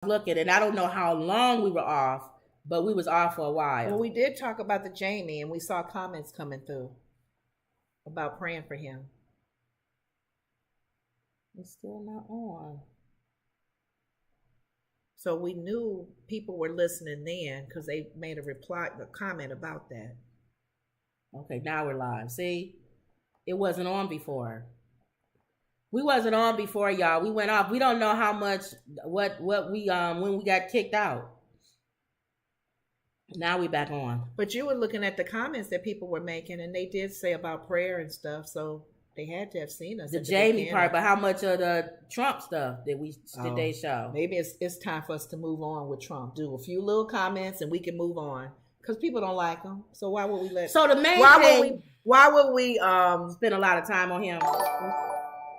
looking, and I don't know how long we were off, but we was off for a while. Well, we did talk about the Jamie, and we saw comments coming through about praying for him. It's still not on. So we knew people were listening then because they made a comment about that. Okay, now we're live. See, it wasn't on before. We wasn't on before, y'all. We went off. We don't know how much what we when we got kicked out. Now we back on. But you were looking at the comments that people were making, and they did say about prayer and stuff. So they had to have seen us. The Jamie part, but how much of the Trump stuff did they show? Maybe it's time for us to move on with Trump. Do a few little comments, and we can move on because people don't like him. So why would we let? So the main thing. Why would we spend a lot of time on him?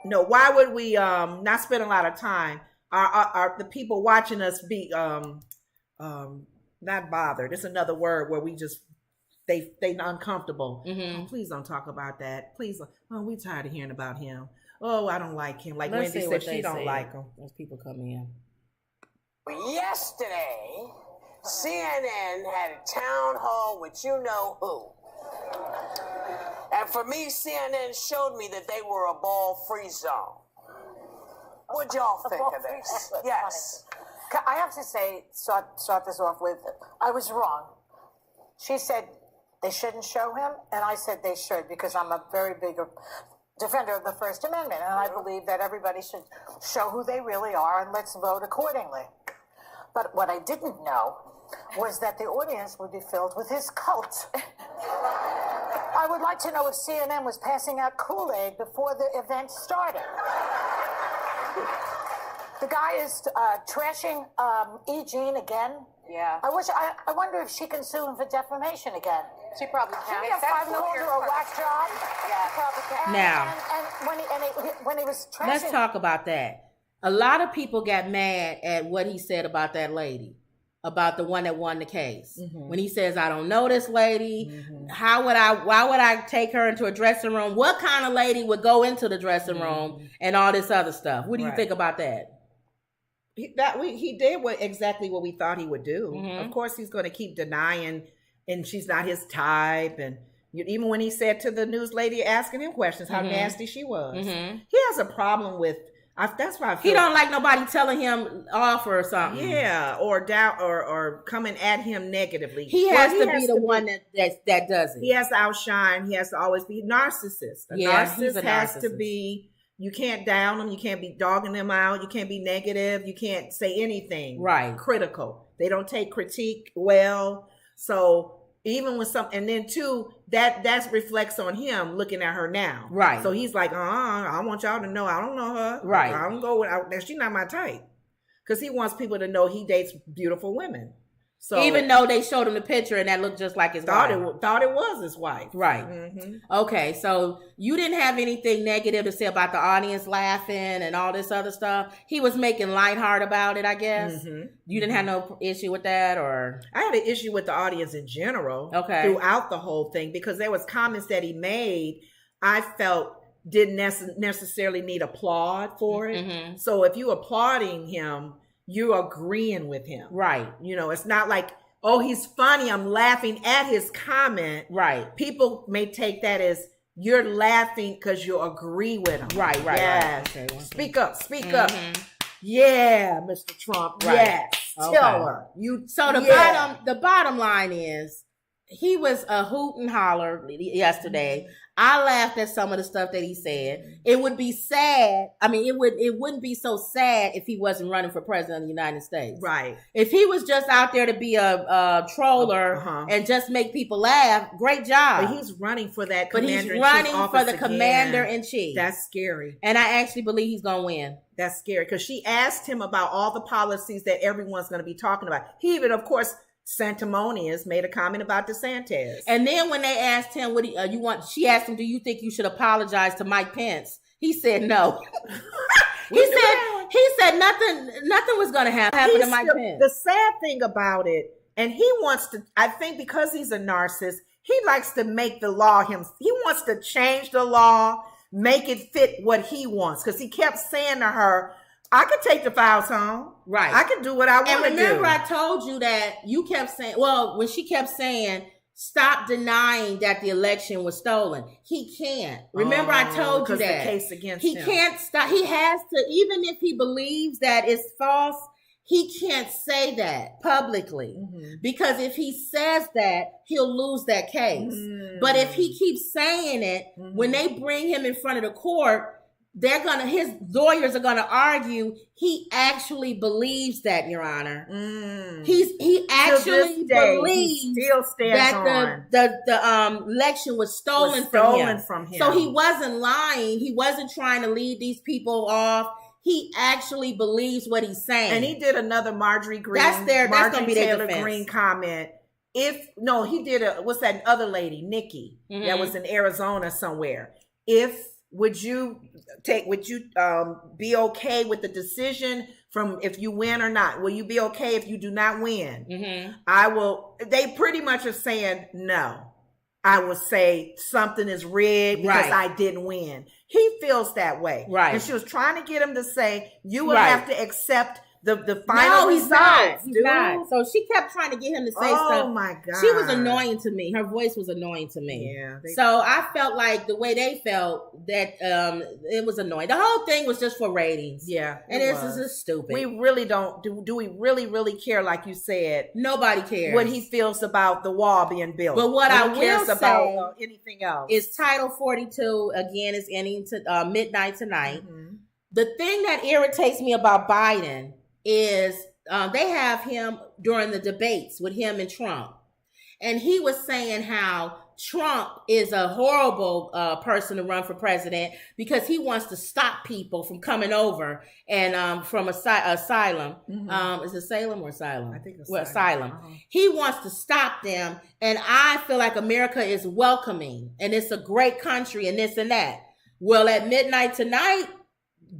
No, why would we not spend a lot of time? Are the people watching us be not bothered? It's another word where we just they uncomfortable. Mm-hmm. Oh, please don't talk about that. Please, we tired of hearing about him. Oh, I don't like him. Like Let's Wendy said, she don't like him. Those people come in. Yesterday, CNN had a town hall with you know who. And for me, CNN showed me that they were a ball-free zone. What'd y'all think of this? Yes. I have to say, start this off with, I was wrong. She said they shouldn't show him, and I said they should because I'm a very big defender of the First Amendment, and I believe that everybody should show who they really are, and let's vote accordingly. But what I didn't know was that the audience would be filled with his cult. I would like to know if CNN was passing out Kool-Aid before the event started. The guy is trashing E. Jean again. Yeah. I wonder if she can sue him for defamation again. She probably can. She got $5 million for a whack job. Yeah. Probably can. Now, And when he was trashing, let's talk about that. A lot of people got mad at what he said about that lady, about the one that won the case. Mm-hmm. When he says, I don't know this lady. Mm-hmm. Why would I take her into a dressing room? What kind of lady would go into the dressing room and all this other stuff? What do you think about that? He did exactly what we thought he would do. Mm-hmm. Of course, he's going to keep denying, and she's not his type. And even when he said to the news lady asking him questions how nasty she was, he has a problem with. That's why I feel he don't like nobody telling him off or something. Yeah, or doubt or coming at him negatively. He has to be the one that does it. He has to outshine. He has to always be narcissist. A narcissist has to be. You can't down them. You can't be dogging them out. You can't be negative. You can't say anything critical. They don't take critique well. So even with and then two, that reflects on him looking at her now. Right. So he's like, I want y'all to know I don't know her. Right. I don't go with, she's not my type. Because he wants people to know he dates beautiful women. So even though they showed him the picture and that looked just like his wife. Thought it was his wife. Right. Mm-hmm. Okay, so you didn't have anything negative to say about the audience laughing and all this other stuff. He was making lighthearted about it, I guess. Mm-hmm. You didn't have no issue with that, or? I had an issue with the audience in general. Okay. Throughout the whole thing, because there was comments that he made I felt didn't necessarily need applaud for it. Mm-hmm. So if you applauding him, you're agreeing with him. Right. It's not like, oh, he's funny, I'm laughing at his comment. Right. People may take that as you're laughing because you agree with him. Right. Yes. Okay, speak up. Yeah, Mr. Trump. Right. Yes. Okay. Tell her. So the bottom line is he was a hoot and holler yesterday. Mm-hmm. I laughed at some of the stuff that he said. It would be sad. I mean, it wouldn't be so sad if he wasn't running for president of the United States. Right. If he was just out there to be a troller and just make people laugh, great job. But he's running for that commander-in-chief. But he's running for the commander-in-chief. That's scary. And I actually believe he's going to win. That's scary because she asked him about all the policies that everyone's going to be talking about. He even, of course, sanctimonious made a comment about DeSantis. And then when they asked him what you want, she asked him, do you think you should apologize to Mike Pence? He said no. he said nothing was going to happen to Mike Pence. The sad thing about it, and he wants to, I think because he's a narcissist, he likes to make the law he wants to change the law, make it fit what he wants. Because he kept saying to her, I could take the files home. Right. I could do what I want to do. And remember, I told you that you kept saying, well, when she kept saying, stop denying that the election was stolen. He can't. Remember, I told you that. The case against him. He can't stop. He has to, even if he believes that it's false, he can't say that publicly. Because if he says that, he'll lose that case. But if he keeps saying it, when they bring him in front of the court, his lawyers are gonna argue he actually believes that, Your Honor. He actually believes that the election was stolen from him. So he wasn't lying. He wasn't trying to lead these people off. He actually believes what he's saying. And he did another Marjorie Green. That's gonna be their Taylor defense. Greene comment. He did what's that other lady, Nikki, that was in Arizona somewhere. Would you be okay with the decision from if you win or not? Will you be okay if you do not win? I will. They pretty much are saying no. I would say something is rigged because I didn't win. He feels that way. Right. And she was trying to get him to say, you would have to accept the final results. He's not. So she kept trying to get him to say stuff. Oh my God. She was annoying to me. Her voice was annoying to me. Yeah. So I felt like the way they felt that it was annoying. The whole thing was just for ratings. Yeah. And this is just stupid. We really don't do we really care, like you said? Nobody cares what he feels about the wall being built. But what I will say about anything else is Title 42 again is ending to midnight tonight. The thing that irritates me about Biden is they have him during the debates with him and Trump. And he was saying how Trump is a horrible person to run for president because he wants to stop people from coming over and from asylum. Is it Salem or asylum? I think it's asylum. He wants to stop them. And I feel like America is welcoming and it's a great country and this and that. Well, at midnight tonight,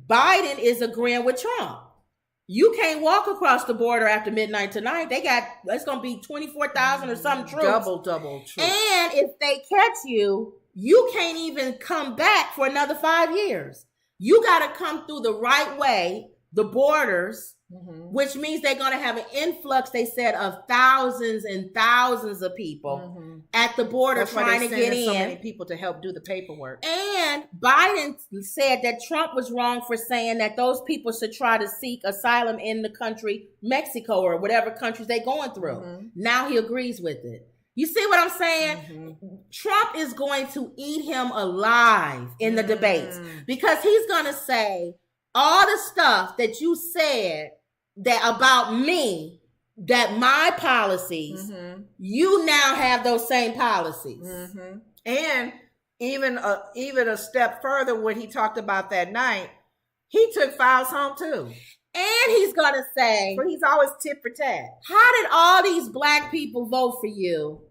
Biden is agreeing with Trump. You can't walk across the border after midnight tonight. It's going to be 24,000 or something troops. Double troops. And if they catch you, you can't even come back for another 5 years. You got to come through the right way, the borders, which means they're going to have an influx, they said, of thousands and thousands of people at the border trying to get in. So many people to help do the paperwork. And Biden said that Trump was wrong for saying that those people should try to seek asylum in the country, Mexico or whatever countries they're going through. Now he agrees with it. You see what I'm saying? Trump is going to eat him alive in the debates because he's going to say all the stuff that you said that about me, that my policies, you now have those same policies. And even a step further, what he talked about that night, he took files home too. And he's going to say, so he's always tit for tat. How did all these black people vote for you?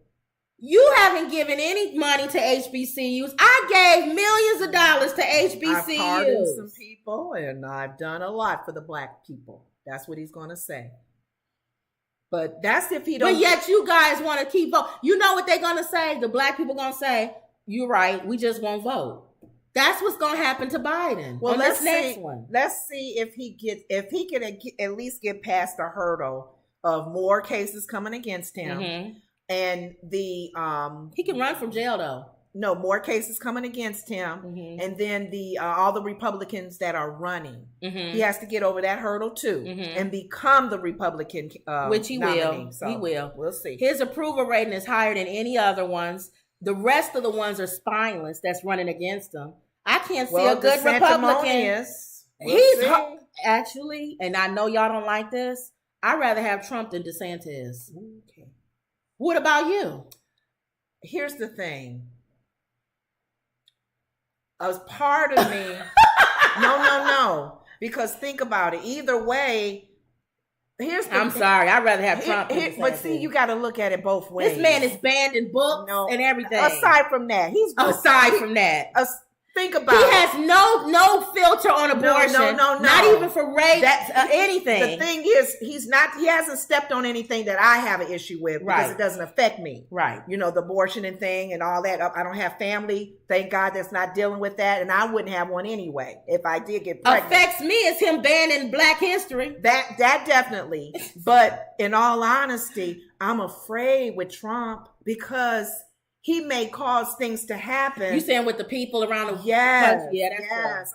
You haven't given any money to HBCUs. I gave millions of dollars to HBCUs. I've pardoned some people and I've done a lot for the black people. That's what he's going to say. But that's if he don't. But yet you guys want to keep voting. You know what they're going to say? The black people going to say, you're right, we just won't vote. That's what's going to happen to Biden. Well, let's see if he can at least get past the hurdle of more cases coming against him. And he can run from jail though. No, more cases coming against him, and then all the Republicans that are running. He has to get over that hurdle too, and become the Republican, which he nominee. will. So he will. We'll see. His approval rating is higher than any other ones. The rest of the ones are spineless that's running against him. I can't see a good Republican. Actually, and I know y'all don't like this. I'd rather have Trump than DeSantis. Okay. What about you? Here's the thing. As part of me, no. Because think about it. Either way, I'm sorry. I'd rather have Trump. But see, you got to look at it both ways. This man is banned in books and everything. Aside from that, Think about it. He has no filter on abortion. No. Not even for rape, anything. The thing is, he hasn't stepped on anything that I have an issue with because it doesn't affect me. Right. The abortion and thing and all that. I don't have family, thank God, that's not dealing with that. And I wouldn't have one anyway if I did get pregnant. Affects me is him banning Black history. That definitely. But in all honesty, I'm afraid with Trump because he may cause things to happen. You saying with the people around the country? Yeah, yes.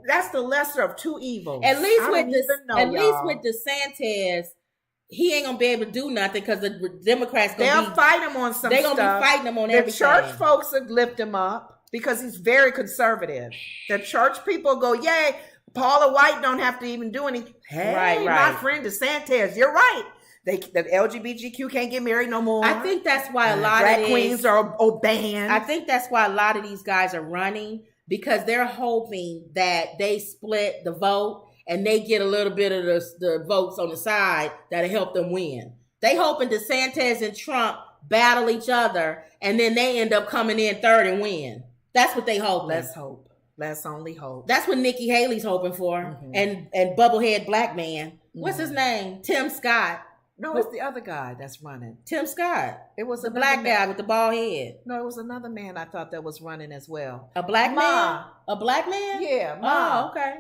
That's the lesser of two evils. At least with DeSantis, he ain't gonna be able to do nothing because the Democrats they'll fight him on some stuff. They're gonna be fighting him on everything. The church folks would lift him up because he's very conservative. The church people go, yay, Paula White don't have to even do anything. Hey, right. My friend DeSantis, you're right. The LGBTQ can't get married no more. I think that's why a lot drag of queens are banned. I think that's why a lot of these guys are running because they're hoping that they split the vote and they get a little bit of the votes on the side that'll help them win. They hoping DeSantis and Trump battle each other and then they end up coming in third and win. That's what they hope. Let's hope. Let's only hope. That's what Nikki Haley's hoping for. And bubblehead black man. What's his name? Tim Scott. No, it's the other guy that's running. Tim Scott. It was the black guy with the bald head. No, it was another man I thought that was running as well. A black man? A black man? Yeah. Oh, okay.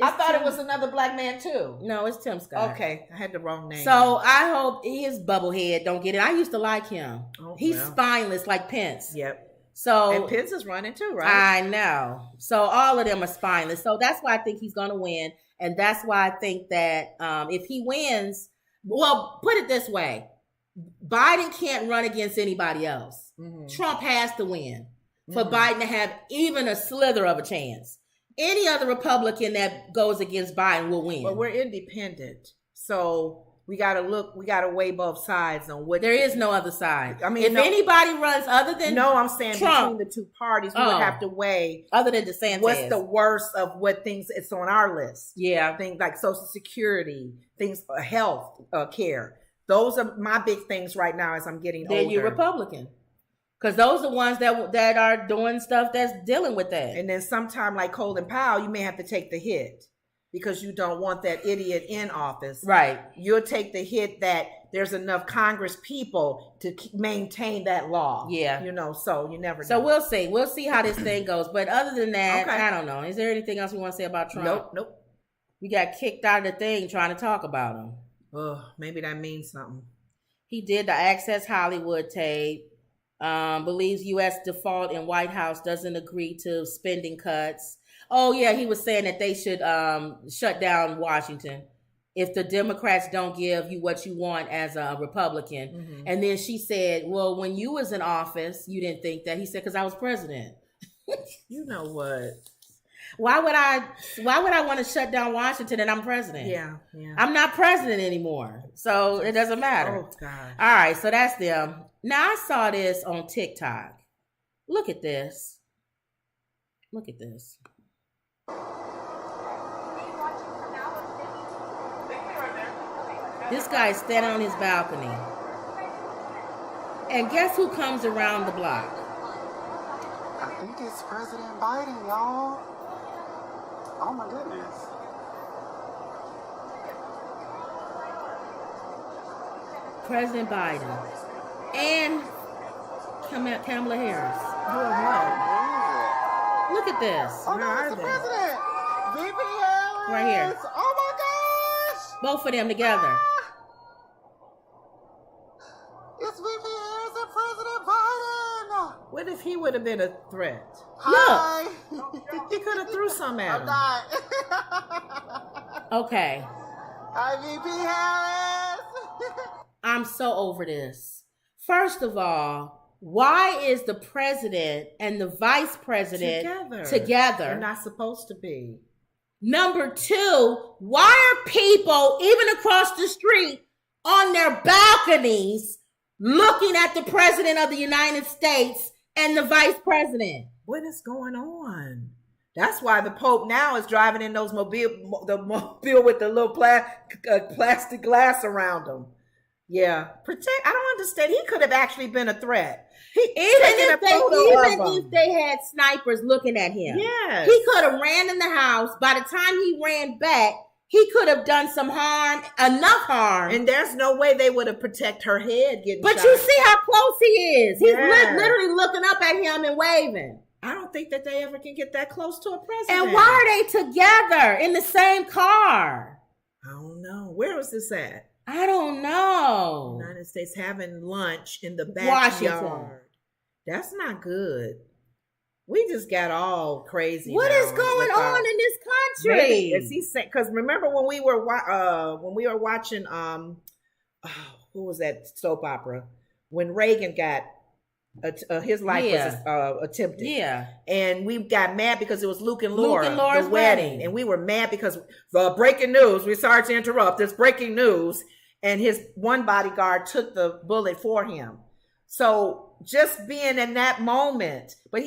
I thought it was another black man too. No, it's Tim Scott. Okay, I had the wrong name. So I hope his bubblehead don't get it. I used to like him. He's spineless like Pence. Yep. So and Pence is running too, right? I know. So all of them are spineless. So that's why I think he's going to win, and that's why I think that if he wins. Well, put it this way. Biden can't run against anybody else. Trump has to win for Biden to have even a slither of a chance. Any other Republican that goes against Biden will win. But we're independent. So we got to weigh both sides on what. There is no other side. I mean, if anybody runs other than I'm saying Trump, between the two parties, we would have to weigh. Other than DeSantis. What's the worst of what things it's on our list? Yeah. Things like Social Security, things for health care. Those are my big things right now as I'm getting older. Then you're Republican. Because those are the ones that are doing stuff that's dealing with that. And then sometime like Colin Powell, you may have to take the hit. Because you don't want that idiot in office. Right. You'll take the hit that there's enough Congress people to maintain that law. Yeah. So you never know. So we'll see. We'll see how this thing goes. But other than that, I don't know. Is there anything else we want to say about Trump? Nope. We got kicked out of the thing trying to talk about him. Maybe that means something. He did the Access Hollywood tape. Believes U.S. default in White House doesn't agree to spending cuts. Oh, yeah, he was saying that they should shut down Washington if the Democrats don't give you what you want as a Republican. And then she said, well, when you was in office, you didn't think that. He said, because I was president. You know what? Why would I want to shut down Washington and I'm president? Yeah. I'm not president anymore. So it doesn't matter. Oh, God. All right, so that's them. Now, I saw this on TikTok. Look at this. Look at this. This guy is standing on his balcony. And guess who comes around the block? I think it's President Biden, y'all. Oh my goodness. President Biden. And Kamala Harris. Look at this. Oh, no, it's the president. VP Harris. Right here. Oh my gosh. Both of them together. It's VP Harris and President Biden. What if he would have been a threat? Hi. Look. He could have threw some at him. I'm not. Okay. Hi, VP Harris. I'm so over this. First of all, why is the president and the vice president together? They're not supposed to be. Number two, why are people, even across the street, on their balconies looking at the president of the United States and the vice president? What is going on? That's why the Pope now is driving in the mobile with the little plastic glass around them. Yeah, protect. I don't understand. He could have actually been a threat. Even if they had snipers looking at him, yes, he could have ran in the house. By the time he ran back, he could have done some harm, enough harm. And there's no way they would have protect her head getting But shot. you see how close he is. He's literally looking up at him and waving. I don't think that they ever can get that close to a president. And why are they together in the same car? I don't know. Where was this at? I don't know. United States having lunch in the backyard. Washington. That's not good. We just got all crazy. What is going on in this country? Is he saying? Because remember when we were watching who was that soap opera when Reagan got his life was attempted. Yeah, and we got mad because it was Luke and Laura's wedding, and we were mad because breaking news. We sorry to interrupt. This breaking news, and his one bodyguard took the bullet for him. So just being in that moment, but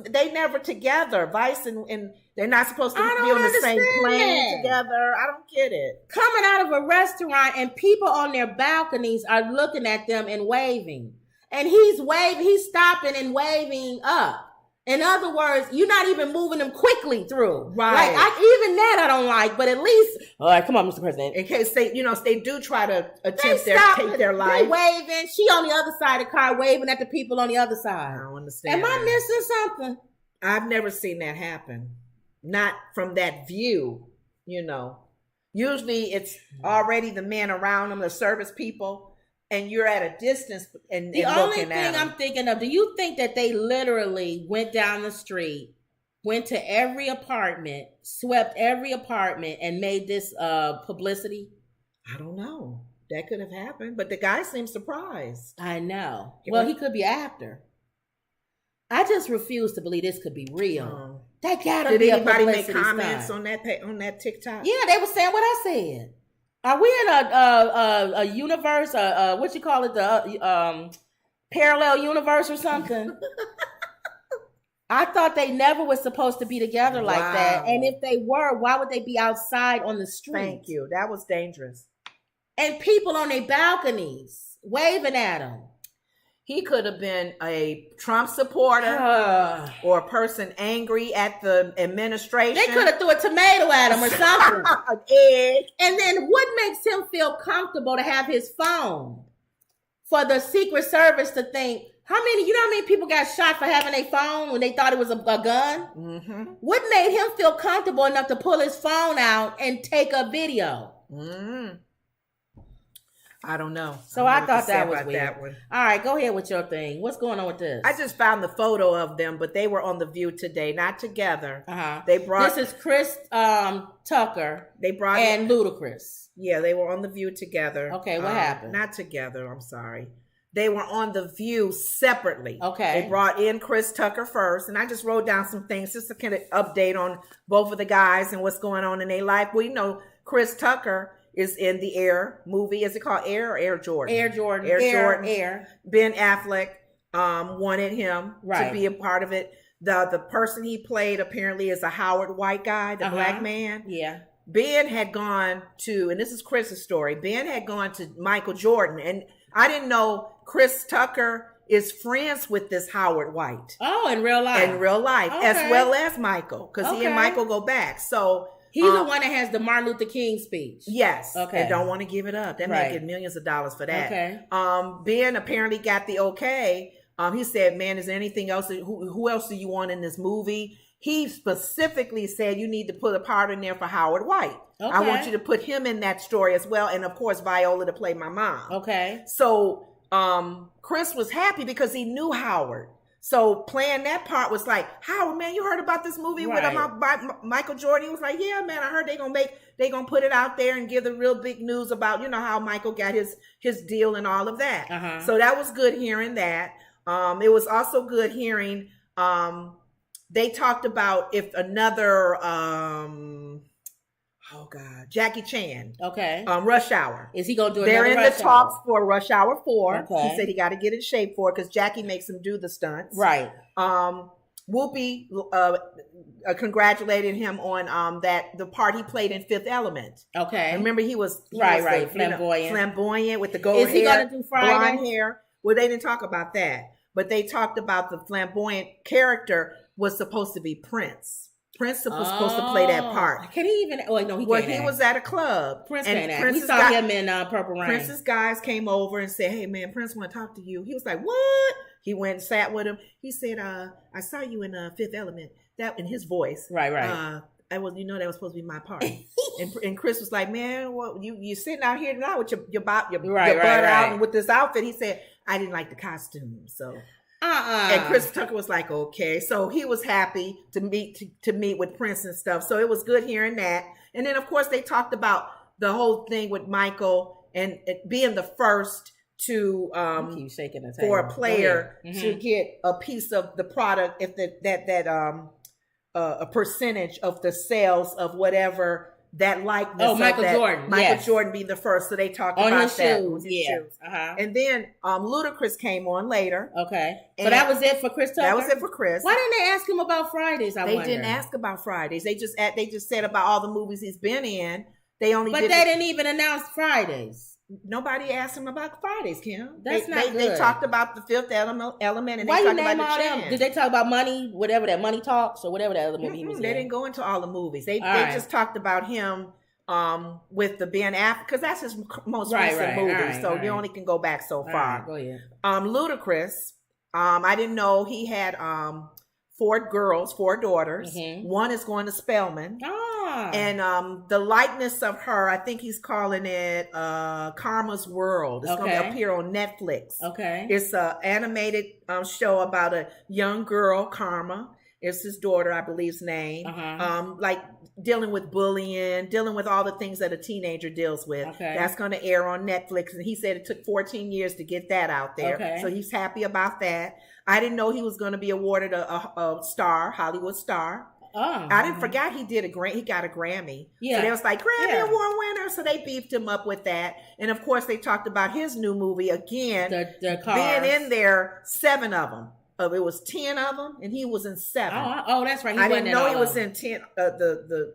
they never together. Vice and they're not supposed to be on the same plane together. I don't get it. Coming out of a restaurant and people on their balconies are looking at them and waving. And he's stopping and waving up. In other words, you're not even moving them quickly through. Right. Even that I don't like, but at least, all right, come on, Mr. President. In case they do try to take their life. They waving. She on the other side of the car waving at the people on the other side. I don't understand. Am I missing something? I've never seen that happen. Not from that view, Usually it's already the men around them, the service people. And you're at a distance and the only thing I'm thinking of, do you think that they literally went down the street, went to every apartment, swept every apartment and made this publicity? I don't know. That could have happened, but the guy seems surprised. I know. Well, he could be an actor. I just refuse to believe this could be real. That gotta be a publicity. Did anybody make comments on that TikTok? Yeah, they were saying what I said. Are we in a universe? What you call it? The parallel universe or something? I thought they never was supposed to be together like that. And if they were, why would they be outside on the street? Thank you. That was dangerous. And people on their balconies waving at them. He could have been a Trump supporter or a person angry at the administration. They could have threw a tomato at him or something. An egg. And then what makes him feel comfortable to have his phone? For the Secret Service to think, how many people got shot for having a phone when they thought it was a gun? Mm-hmm. What made him feel comfortable enough to pull his phone out and take a video? Mm-hmm. I don't know. So I thought that was weird. That one. All right, go ahead with your thing. What's going on with this? I just found the photo of them, but they were on The View today, not together. This is Chris Tucker. And Ludacris. Yeah, they were on The View together. Okay, what happened? Not together. I'm sorry. They were on The View separately. Okay. They brought in Chris Tucker first, and I just wrote down some things just to kind of update on both of the guys and what's going on in their life. We know Chris Tucker is in the Air movie. Is it called Air or Air Jordan? Air Jordan. Air. Ben Affleck wanted him to be a part of it. The person he played apparently is a Howard White guy, the black man. Yeah. Ben had gone to, and this is Chris's story, Ben had gone to Michael Jordan. And I didn't know Chris Tucker is friends with this Howard White. Oh, in real life? In real life, as well as Michael, because he and Michael go back. So he's the one that has the Martin Luther King speech. Yes. Okay. And don't want to give it up. That man get millions of dollars for that. Okay. Ben apparently got the okay. He said, man, is there anything else? Who else do you want in this movie? He specifically said, you need to put a part in there for Howard White. Okay. I want you to put him in that story as well. And of course, Viola to play my mom. Okay. So Chris was happy because he knew Howard. So playing that part was like, Howard, man, you heard about this movie with Michael Jordan? He was like, yeah, man, I heard they gonna put it out there and give the real big news about, how Michael got his deal and all of that. So that was good hearing that. It was also good hearing, they talked about if another, Jackie Chan. Okay. Rush Hour. Is he gonna do it? They're in the talks for Rush Hour 4. Okay. He said he got to get in shape for it because Jackie makes him do the stunts. Right. Whoopi congratulated him on the part he played in Fifth Element. Okay. Remember he was flamboyant with the gold hair. Is he gonna do Friday? Blonde hair. Well, they didn't talk about that, but they talked about the flamboyant character was supposed to be Prince. Prince was supposed to play that part. Can he even? Oh no, he can't. Well, he was at a club. Prince can't act. We saw him in Purple Rain. Prince's guys came over and said, "Hey man, Prince want to talk to you." He was like, "What?" He went and sat with him. He said, "I saw you in Fifth Element." That in his voice, right. That was supposed to be my part. and Chris was like, "Man, what you sitting out here tonight with your butt out and with this outfit?" He said, "I didn't like the costume, so." And Chris Tucker was like, "Okay," so he was happy to meet with Prince and stuff. So it was good hearing that. And then of course they talked about the whole thing with Michael and being the first to for a player to get a piece of the product if a percentage of the sales of whatever that likeness. Oh, Michael Jordan. Michael Jordan being the first. So they talked on about his that. Shoes. Shoes. And then Ludacris came on later. Okay. So that was it for Chris Tucker? That was it for Chris. Why didn't they ask him about Fridays? They didn't ask about Fridays. They just said about all the movies he's been in. They didn't even announce Fridays. Nobody asked him about Fridays, Kim. That's not good. They talked about the Fifth Element and why they you talked name about all the them? Chance. Did they talk about Money, whatever that Money Talks or whatever that other movie he was in? They didn't go into all the movies. They just talked about him with the Ben Affleck because that's his most recent movie. So you only can go back so far. Go ahead. Ludacris, I didn't know he had 4 daughters. One is going to Spelman. And the likeness of her, I think he's calling it Karma's World. It's going to appear on Netflix. Okay. It's an animated show about a young girl, Karma. It's his daughter, I believe's name. Like dealing with bullying, dealing with all the things that a teenager deals with. Okay. That's going to air on Netflix. And he said it took 14 years to get that out there. Okay. So he's happy about that. I didn't know he was going to be awarded a star, Hollywood star. I didn't forget he got a Grammy. Yeah. So they was like, Grammy Award winner. So they beefed him up with that. And of course they talked about his new movie again. The Cars. Being in there, 7 of them. It was 10 of them, and he was in 7. Oh, that's right. I didn't know he was in 10. The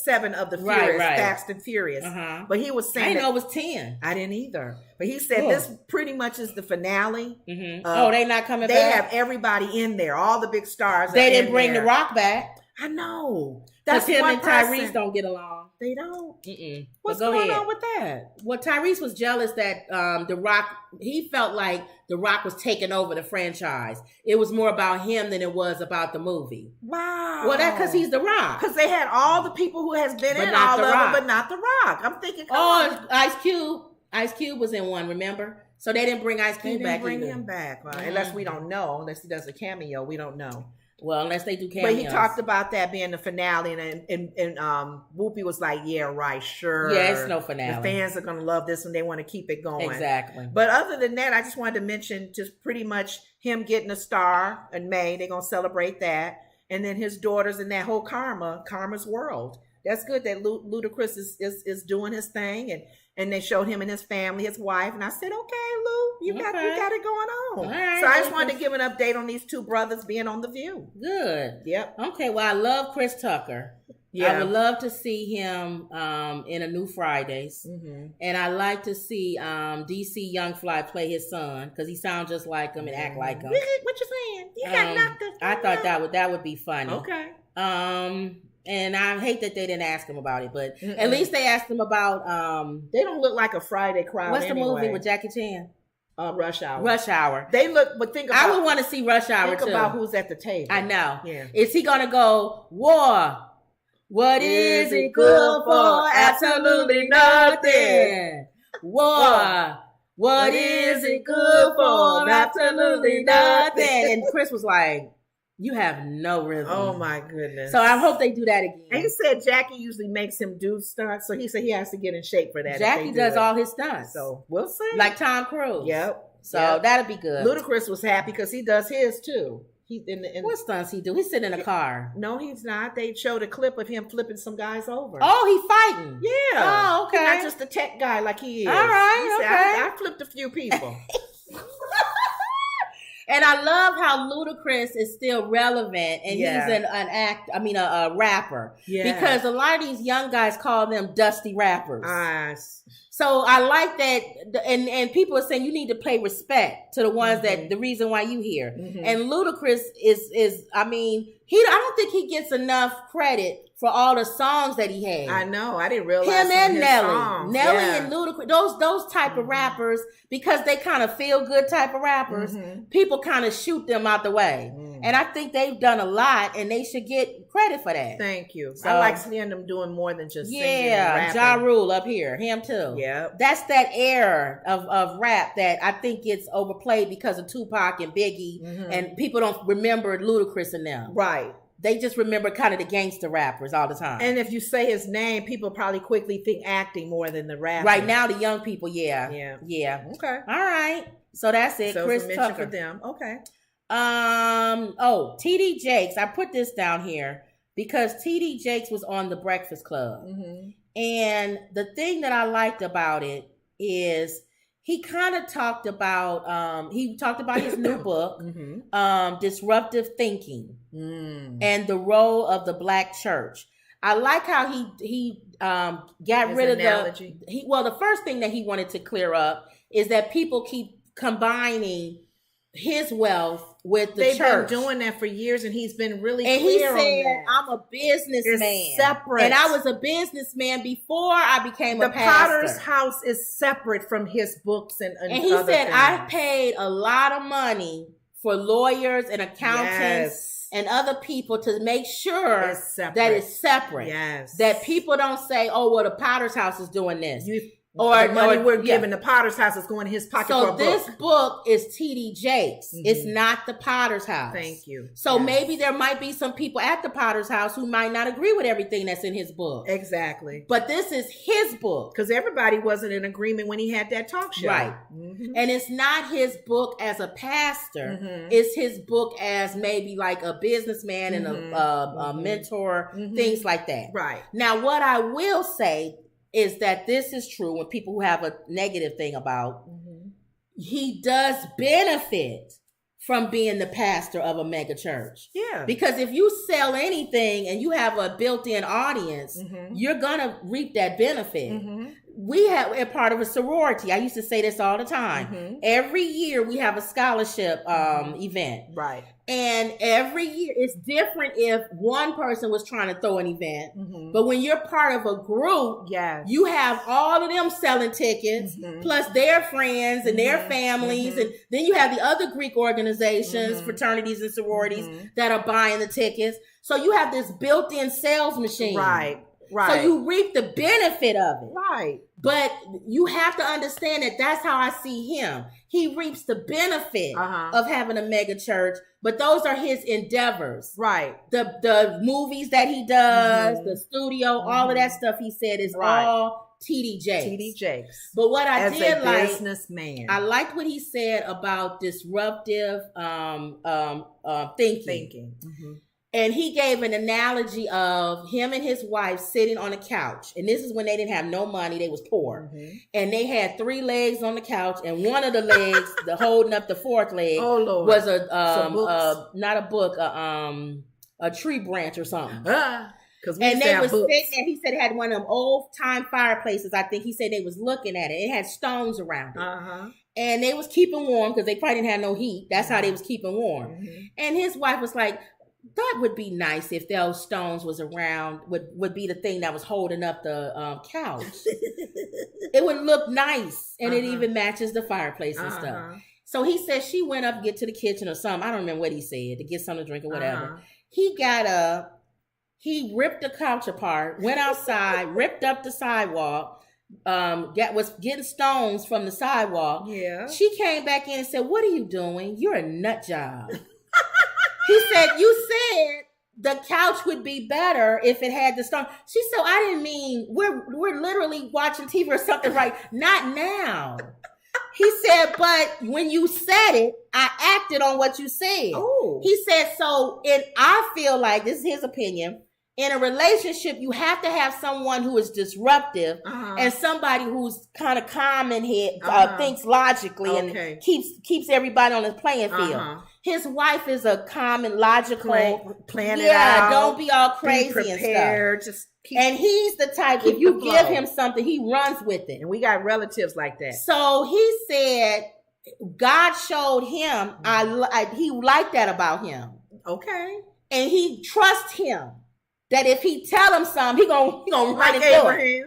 7 of the Furious, Fast and Furious. But he was saying I didn't know it was 10. I didn't either. But he said this pretty much is the finale. They not coming back. They have everybody in there. All the big stars. They didn't bring The Rock back. I know. That's him and Tyrese don't get along. They don't. What's going on with that? Well, Tyrese was jealous that The Rock. He felt like The Rock was taking over the franchise. It was more about him than it was about the movie. Wow. Well, that's because he's The Rock. Because they had all the people who has been in all of them, but not The Rock. I'm thinking, Ice Cube. Ice Cube was in one. Remember? So they didn't bring Ice Cube back. Bring him back, unless we don't know. Unless he does a cameo, we don't know. Well, unless they do cameos. But he talked about that being the finale, and Whoopi was like, "Yeah, right, sure. Yeah, it's no finale. The fans are gonna love this, and they want to keep it going." Exactly. But other than that, I just wanted to mention just pretty much him getting a star in May. They're gonna celebrate that, and then his daughters and that whole Karma's World. That's good that Ludacris is doing his thing, and they showed him and his family, his wife, and I said, "Okay, Lou, you got it going on." Right, so I just wanted to give an update on these 2 brothers being on The View. Good. Yep. Okay. Well, I love Chris Tucker. Yeah. I would love to see him in a new Fridays, and I like to see DC Young Fly play his son because he sounds just like him and act like him. What you saying? You got knocked up. I thought that would be funny. Okay. And I hate that they didn't ask him about it, but at least they asked him about. They don't look like a Friday crowd. What's the movie with Jackie Chan? Rush Hour. Rush Hour. They look, but think about. I would want to see Rush Hour too. Think about who's at the table. I know. Yeah. Is he gonna go war? What is it good for? Absolutely nothing. War. What is it good for? Absolutely nothing. And Chris was like, "You have no rhythm." Oh my goodness. So I hope they do that again. And he said Jackie usually makes him do stunts, so he said he has to get in shape for that. Jackie does all his stunts. So we'll see. Like Tom Cruise. Yep. So that'll be good. Ludacris was happy because he does his too. What stunts he do? He's sitting in a car. No, he's not. They showed a clip of him flipping some guys over. Oh, he fighting. Yeah. Oh, okay. He's not just a tech guy like he is. All right. He said, I flipped a few people. And I love how Ludacris is still relevant, and he's a rapper. Yeah. Because a lot of these young guys call them dusty rappers. So I like that, and people are saying you need to pay respect to the ones that the reason why you here. And Ludacris is I don't think he gets enough credit for all the songs that he had. I know. I didn't realize him and Nelly. Songs. Nelly and Ludacris, those type of rappers, because they kind of feel good type of rappers, people kind of shoot them out the way. And I think they've done a lot, and they should get credit for that. Thank you. I like seeing them doing more than just singing and rapping. Ja Rule up here, him too. Yeah, that's that era of rap that I think gets overplayed because of Tupac and Biggie, and people don't remember Ludacris and them. Right. They just remember kind of the gangster rappers all the time. And if you say his name, people probably quickly think acting more than the rap. Right now, the young people, yeah. Okay. All right. So that's it. So Chris mention Tucker for them. Okay. TD Jakes. I put this down here because TD Jakes was on the Breakfast Club, and the thing that I liked about it is he kind of talked about his new book, Disruptive Thinking, and the role of the Black church. I like how he got rid of the first thing that he wanted to clear up is that people keep combining his wealth with the church. They've been doing that for years, and he's been really clear on that. He said, I'm a businessman. It's separate. And I was a businessman before I became a pastor. The Potter's House is separate from his books and he said, things. I paid a lot of money for lawyers and accountants and other people to make sure that it's separate. Yes. That people don't say, oh, well, the Potter's House is doing this. Or the money we're giving the Potter's House is going in his pocket for a book. So this book is TD Jakes. It's not the Potter's House. Thank you. So maybe there might be some people at the Potter's House who might not agree with everything that's in his book. Exactly. But this is his book. Because everybody wasn't in agreement when he had that talk show. Right. And it's not his book as a pastor. It's his book as maybe like a businessman and a mentor, things like that. Right. Now, what I will say is that this is true when people who have a negative thing about, he does benefit from being the pastor of a mega church. Yeah. Because if you sell anything and you have a built-in audience, you're going to reap that benefit. We have a part of a sorority. I used to say this all the time. Every year we have a scholarship event. Right. And every year it's different if one person was trying to throw an event. But when you're part of a group, you have all of them selling tickets, plus their friends and their families. And then you have the other Greek organizations, fraternities and sororities that are buying the tickets. So you have this built-in sales machine. Right. So you reap the benefit of it. Right. But you have to understand that that's how I see him. He reaps the benefit of having a mega church, but those are his endeavors. Right. The movies that he does, the studio, all of that stuff he said is all TD Jakes. TD Jakes. But what I did like, businessman, I liked what he said about disruptive thinking. And he gave an analogy of him and his wife sitting on a couch. And this is when they didn't have no money. They was poor. And they had 3 legs on the couch. And one of the legs, the holding up the fourth leg, was not a book, a tree branch or something. And they was sitting there. He said it had one of them old time fireplaces. I think he said they was looking at it. It had stones around it. And they was keeping warm because they probably didn't have no heat. That's how they was keeping warm. And his wife was like, that would be nice if those stones was around, would be the thing that was holding up the couch. It would look nice. And it even matches the fireplace and stuff. So he said she went up to get to the kitchen or something. I don't remember what he said, to get something to drink or whatever. He got up, he ripped the couch apart, went outside, ripped up the sidewalk, was getting stones from the sidewalk. She came back in and said, what are you doing? You're a nut job. He said, you said the couch would be better if it had the stone. She said, I didn't mean, we're literally watching TV or something, right? Not now. He said, but when you said it, I acted on what you said. He said, so I feel like, this is his opinion, in a relationship, you have to have someone who is disruptive and somebody who's kind of calm in head, thinks logically and keeps everybody on the playing field. His wife is a calm and logical. Plan it out. Don't be all crazy and stuff. Just and he's the type, if you give him something, he runs with it. And we got relatives like that. So he said God showed him, he liked that about him. Okay. And he trusts him. That if he tell him something, he gonna run and do it.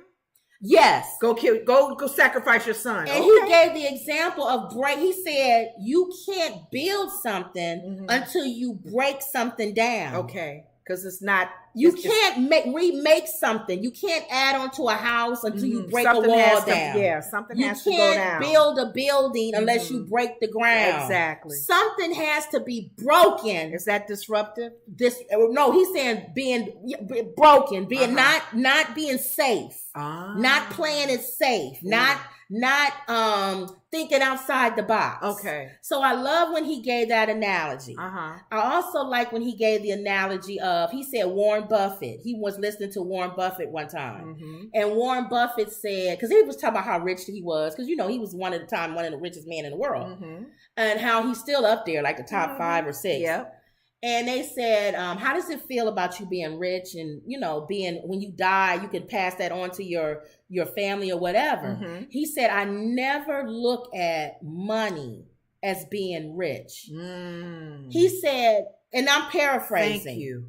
Yes. Go sacrifice your son. And he gave the example of break. He said, you can't build something until you break something down. Okay. Because it's not. You can't remake something. You can't add on to a house until you break a wall down. Something has to go down. You can't build a building unless you break the ground. Exactly. Something has to be broken. Is that disruptive? No, he's saying being broken, being not being safe, not playing it safe, not thinking outside the box. Okay. So I love when he gave that analogy. I also like when he gave the analogy of, he said Warren Buffett. He was listening to Warren Buffett one time. And Warren Buffett said, because he was talking about how rich he was, because, he was one of the richest men in the world. And how he's still up there, like the top 5 or 6. Yep. And they said, how does it feel about you being rich and, being, when you die, you can pass that on to your family or whatever. He said, I never look at money as being rich. He said, and I'm paraphrasing. Thank you.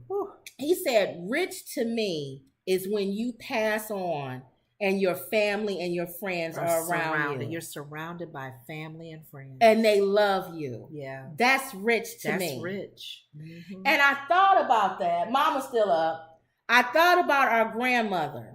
He said, rich to me is when you pass on and your family and your friends are around you. You're surrounded by family and friends. And they love you. Yeah. That's rich to me. That's rich. And I thought about that. Mama's still up. I thought about our grandmother.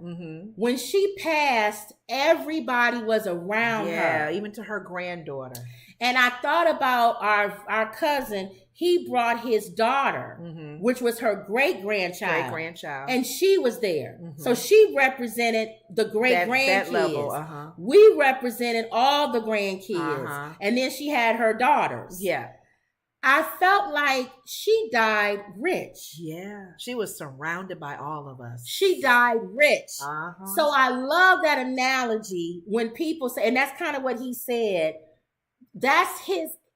When she passed, everybody was around her. Yeah, even to her granddaughter. And I thought about our cousin. He brought his daughter, which was her great-grandchild. And she was there. So she represented the great-grandkids. That level, We represented all the grandkids. And then she had her daughters. Yeah. I felt like she died rich. Yeah. She was surrounded by all of us. She died rich. So I love that analogy when people say, and that's kind of what he said,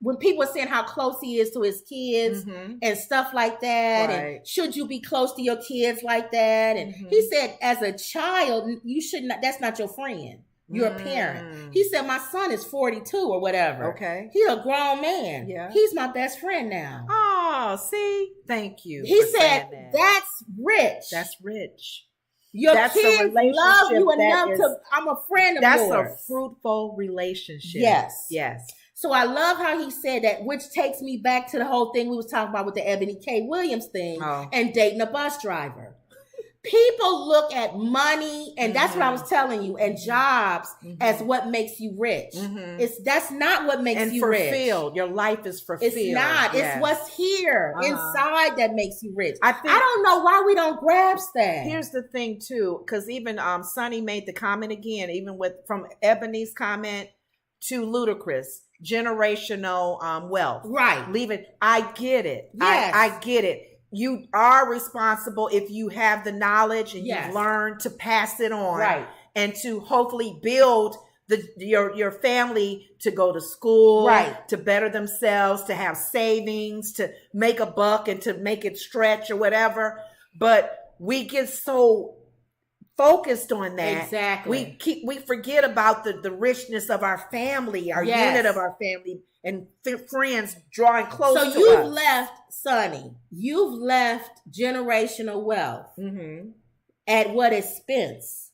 when people are saying how close he is to his kids and stuff like that, and should you be close to your kids like that? And he said, as a child, you should not, that's not your friend. You're a parent. He said, my son is 42 or whatever. Okay. He's a grown man. Yeah. He's my best friend now. Oh, see? Thank you. He said, that's rich. That's rich. Your kids love you enough to, I'm a friend of yours. That's a fruitful relationship. Yes. Yes. So I love how he said that, which takes me back to the whole thing we was talking about with the Ebony K. Williams thing and dating a bus driver. People look at money, and that's what I was telling you, and jobs as what makes you rich. That's not what makes you fulfilled. Rich. Your life is fulfilled. It's not. Yes. It's what's here inside that makes you rich. I don't know why we don't grasp that. Here's the thing too, because even Sonny made the comment again, even from Ebony's comment to Ludacris, generational wealth. Right. I get it. Yes. I get it. You are responsible if you have the knowledge and you've learned to pass it on, right, and to hopefully build your family to go to school, right, to better themselves, to have savings, to make a buck and to make it stretch or whatever. But we get so focused on that. Exactly. We forget about the richness of our family, our unit of our family, and friends drawing close to us. So you've left, Sonny, you've left generational wealth. At what expense?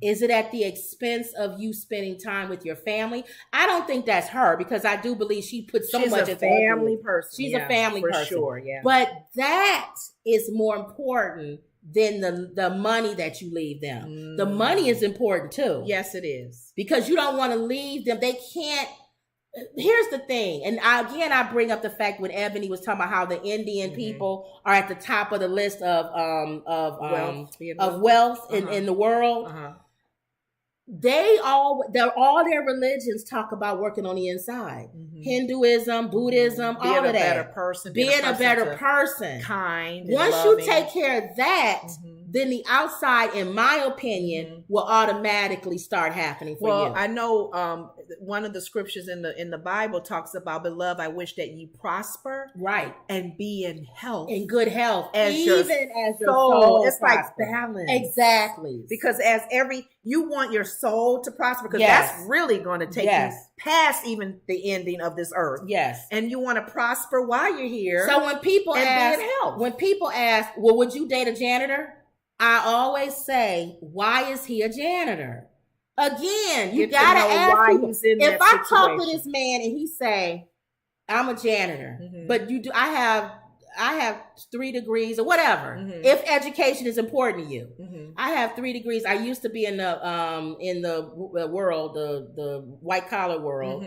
Is it at the expense of you spending time with your family? I don't think that's her, because I do believe she put so much into a family person. She's a family person. For sure, yeah. But that is more important than the money that you leave them. The money is important too. Yes, it is. Because you don't want to leave them. They can't. Here's the thing, and I bring up the fact when Ebony was talking about how the Indian people are at the top of the list of wealth in the world. all their religions talk about working on the inside. Hinduism, Buddhism, all of that. Being a better person. Kind. Once you take care of that, then the outside, in my opinion, will automatically start happening for you. Well, I know one of the scriptures in the Bible talks about, beloved, I wish that you prosper, right, and be in health, in good health, as your soul. It's like balance, exactly. Because you want your soul to prosper, because that's really going to take you past even the ending of this earth. Yes, and you want to prosper while you're here. So when people ask, well, would you date a janitor? I always say, why is he a janitor? Again, you gotta ask why he's in that situation. If I talk to this man and he say, I'm a janitor, but I have 3 degrees or whatever. If education is important to you, I have 3 degrees. I used to be in the world, the white collar world.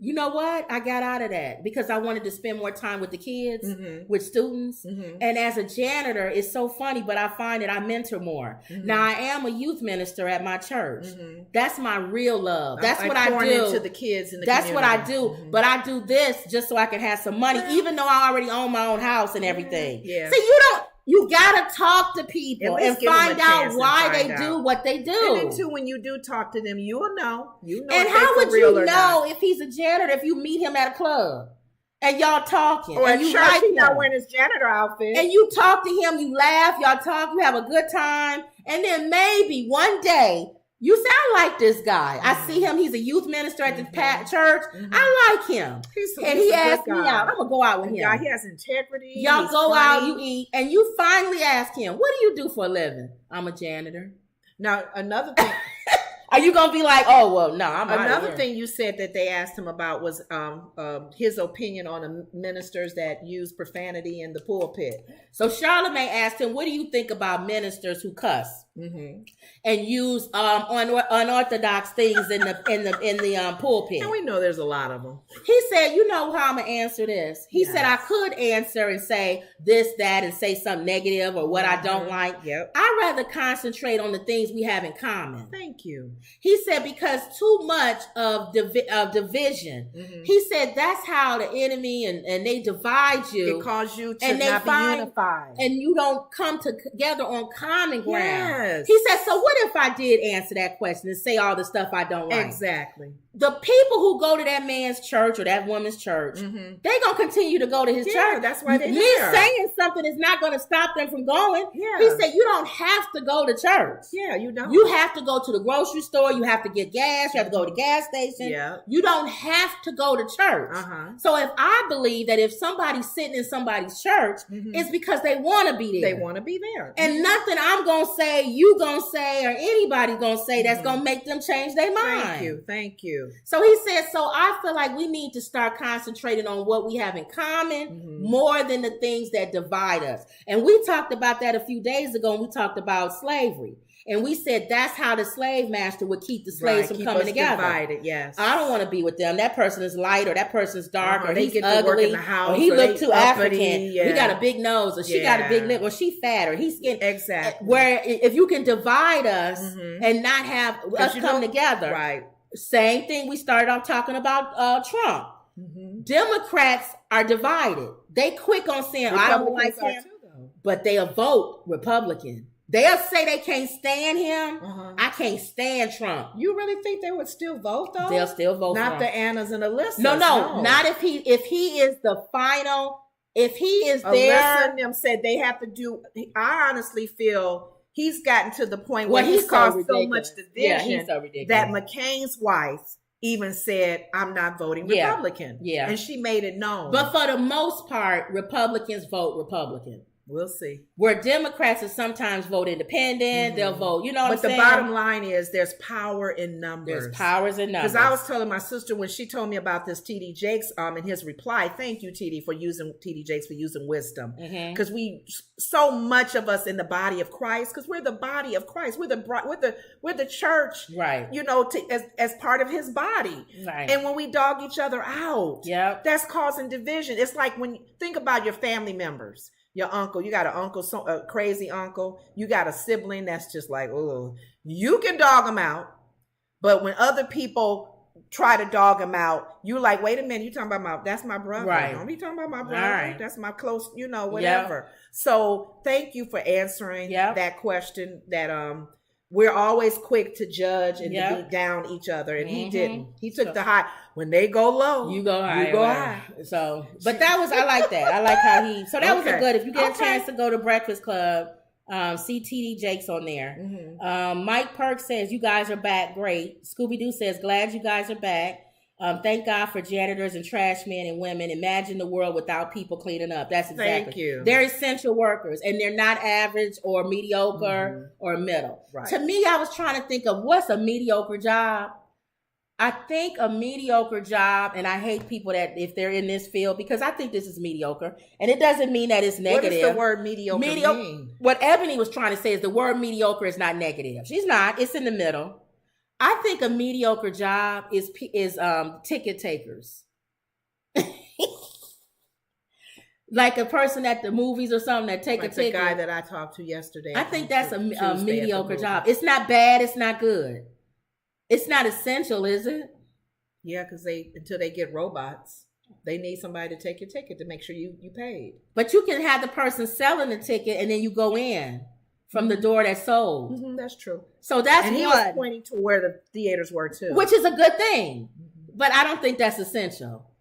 You know what? I got out of that because I wanted to spend more time with the kids, with students. And as a janitor, it's so funny, but I find that I mentor more. Now, I am a youth minister at my church. That's my real love. That's what I do. Into the kids in the That's community. what I do. But I do this just so I can have some money, even though I already own my own house and everything. See, you gotta talk to people and find out why they do what they do. And then too, when you do talk to them, you will know. And how would you know if he's a janitor if you meet him at a club and y'all talking? Or and at church, he's not wearing his janitor outfit. And you talk to him, you laugh, y'all talk, you have a good time, and then maybe one day you sound like this guy. I see him. He's a youth minister at the church. I like him. And he asked me out. I'm going to go out with him. Yeah, he has integrity. Y'all go out, you eat, and you finally ask him, what do you do for a living? I'm a janitor. Now, another thing. Are you going to be like, oh, well, no, I'm Another thing you said that they asked him about was his opinion on ministers that use profanity in the pulpit. So Charlamagne asked him, what do you think about ministers who cuss and use unorthodox things in the pulpit? And we know there's a lot of them. He said, you know how I'm going to answer this? He said, I could answer and say this, that, and say something negative or what I don't like. I'd rather concentrate on the things we have in common. Thank you. He said, because too much of division. He said, that's how the enemy and they divide you. It causes you to not be unified. And you don't come together on common ground. Yes. He said, so what if I did answer that question and say all the stuff I don't like? Exactly. The people who go to that man's church or that woman's church, they going to continue to go to his church. That's why they're Me saying something is not going to stop them from going. He said, you don't have to go to church. Yeah, you don't. You have to go to the grocery store. You have to get gas. You have to go to the gas station. You don't have to go to church. So if I believe that if somebody's sitting in somebody's church, it's because they want to be there. They want to be there. And nothing I'm going to say, you going to say, or anybody going to say that's going to make them change their mind. Thank you. So he said, so I feel like we need to start concentrating on what we have in common more than the things that divide us. And we talked about that a few days ago, and we talked about slavery. And we said that's how the slave master would keep the slaves from coming together. Divided, yes. I don't want to be with them. That person is light, or that person's dark, or they he's get ugly, to work in the house, or he look too African. He got a big nose, or she got a big lip, or she fat, or he's skinny. Exactly. Where if you can divide us and not have us come together. Right. Same thing we started off talking about Trump. Democrats are divided. They quick on saying, I don't like him, but they'll vote Republican. They'll say they can't stand him. I can't stand Trump. You really think they would still vote though? They'll still vote. Not the Annas and Alyssa. No, not if he is the final. If he is Alyssa there, and them said they have to do. I honestly feel he's gotten to the point where he's caused so much division he's so ridiculous that McCain's wife even said, I'm not voting Republican. Yeah. And she made it known. But for the most part, Republicans vote Republican. We'll see. Where Democrats will sometimes vote independent, they'll vote, you know what I'm saying? But the bottom line is there's power in numbers. There's powers in numbers. Because I was telling my sister when she told me about this T.D. Jakes in his reply, thank you, T.D. Jakes for using wisdom. Because so much of us in the body of Christ, because we're the body of Christ. We're the church, right? You know, as part of his body. Right. And when we dog each other out, that's causing division. It's like when you think about your family members. Your uncle, you got an uncle, a crazy uncle. You got a sibling that's just like, oh, you can dog them out, But when other people try to dog him out, you're like, wait a minute, you talking about that's my brother. Right. Don't be talking about my brother. Right. That's my close, whatever. Yep. So thank you for answering that question that we're always quick to judge and to beat down each other. And he didn't. He took the high. When they go low, you go high. You go high. So, but I like that. I like how that was a good, if you get a chance to go to Breakfast Club, see TD Jakes on there. Mm-hmm. Mike Perk says, you guys are back. Great. Scooby-Doo says, glad you guys are back. Thank God for janitors and trash men and women. Imagine the world without people cleaning up. That's exactly. Thank you. They're essential workers, and they're not average or mediocre or middle. Right. To me, I was trying to think of what's a mediocre job. I think a mediocre job, and I hate people that if they're in this field, because I think this is mediocre, and it doesn't mean that it's negative. What does the word mediocre mean? What Ebony was trying to say is the word mediocre is not negative. She's not. It's in the middle. I think a mediocre job is ticket takers. Like a person at the movies or something that take a ticket. The guy that I talked to yesterday. I think that's a mediocre job. It's not bad. It's not good. It's not essential, is it? Yeah, because until they get robots, they need somebody to take your ticket to make sure you paid. But you can have the person selling the ticket and then you go in from the door that's sold. Mm-hmm, that's true. So that's and he was pointing to where the theaters were too. Which is a good thing. But I don't think that's essential.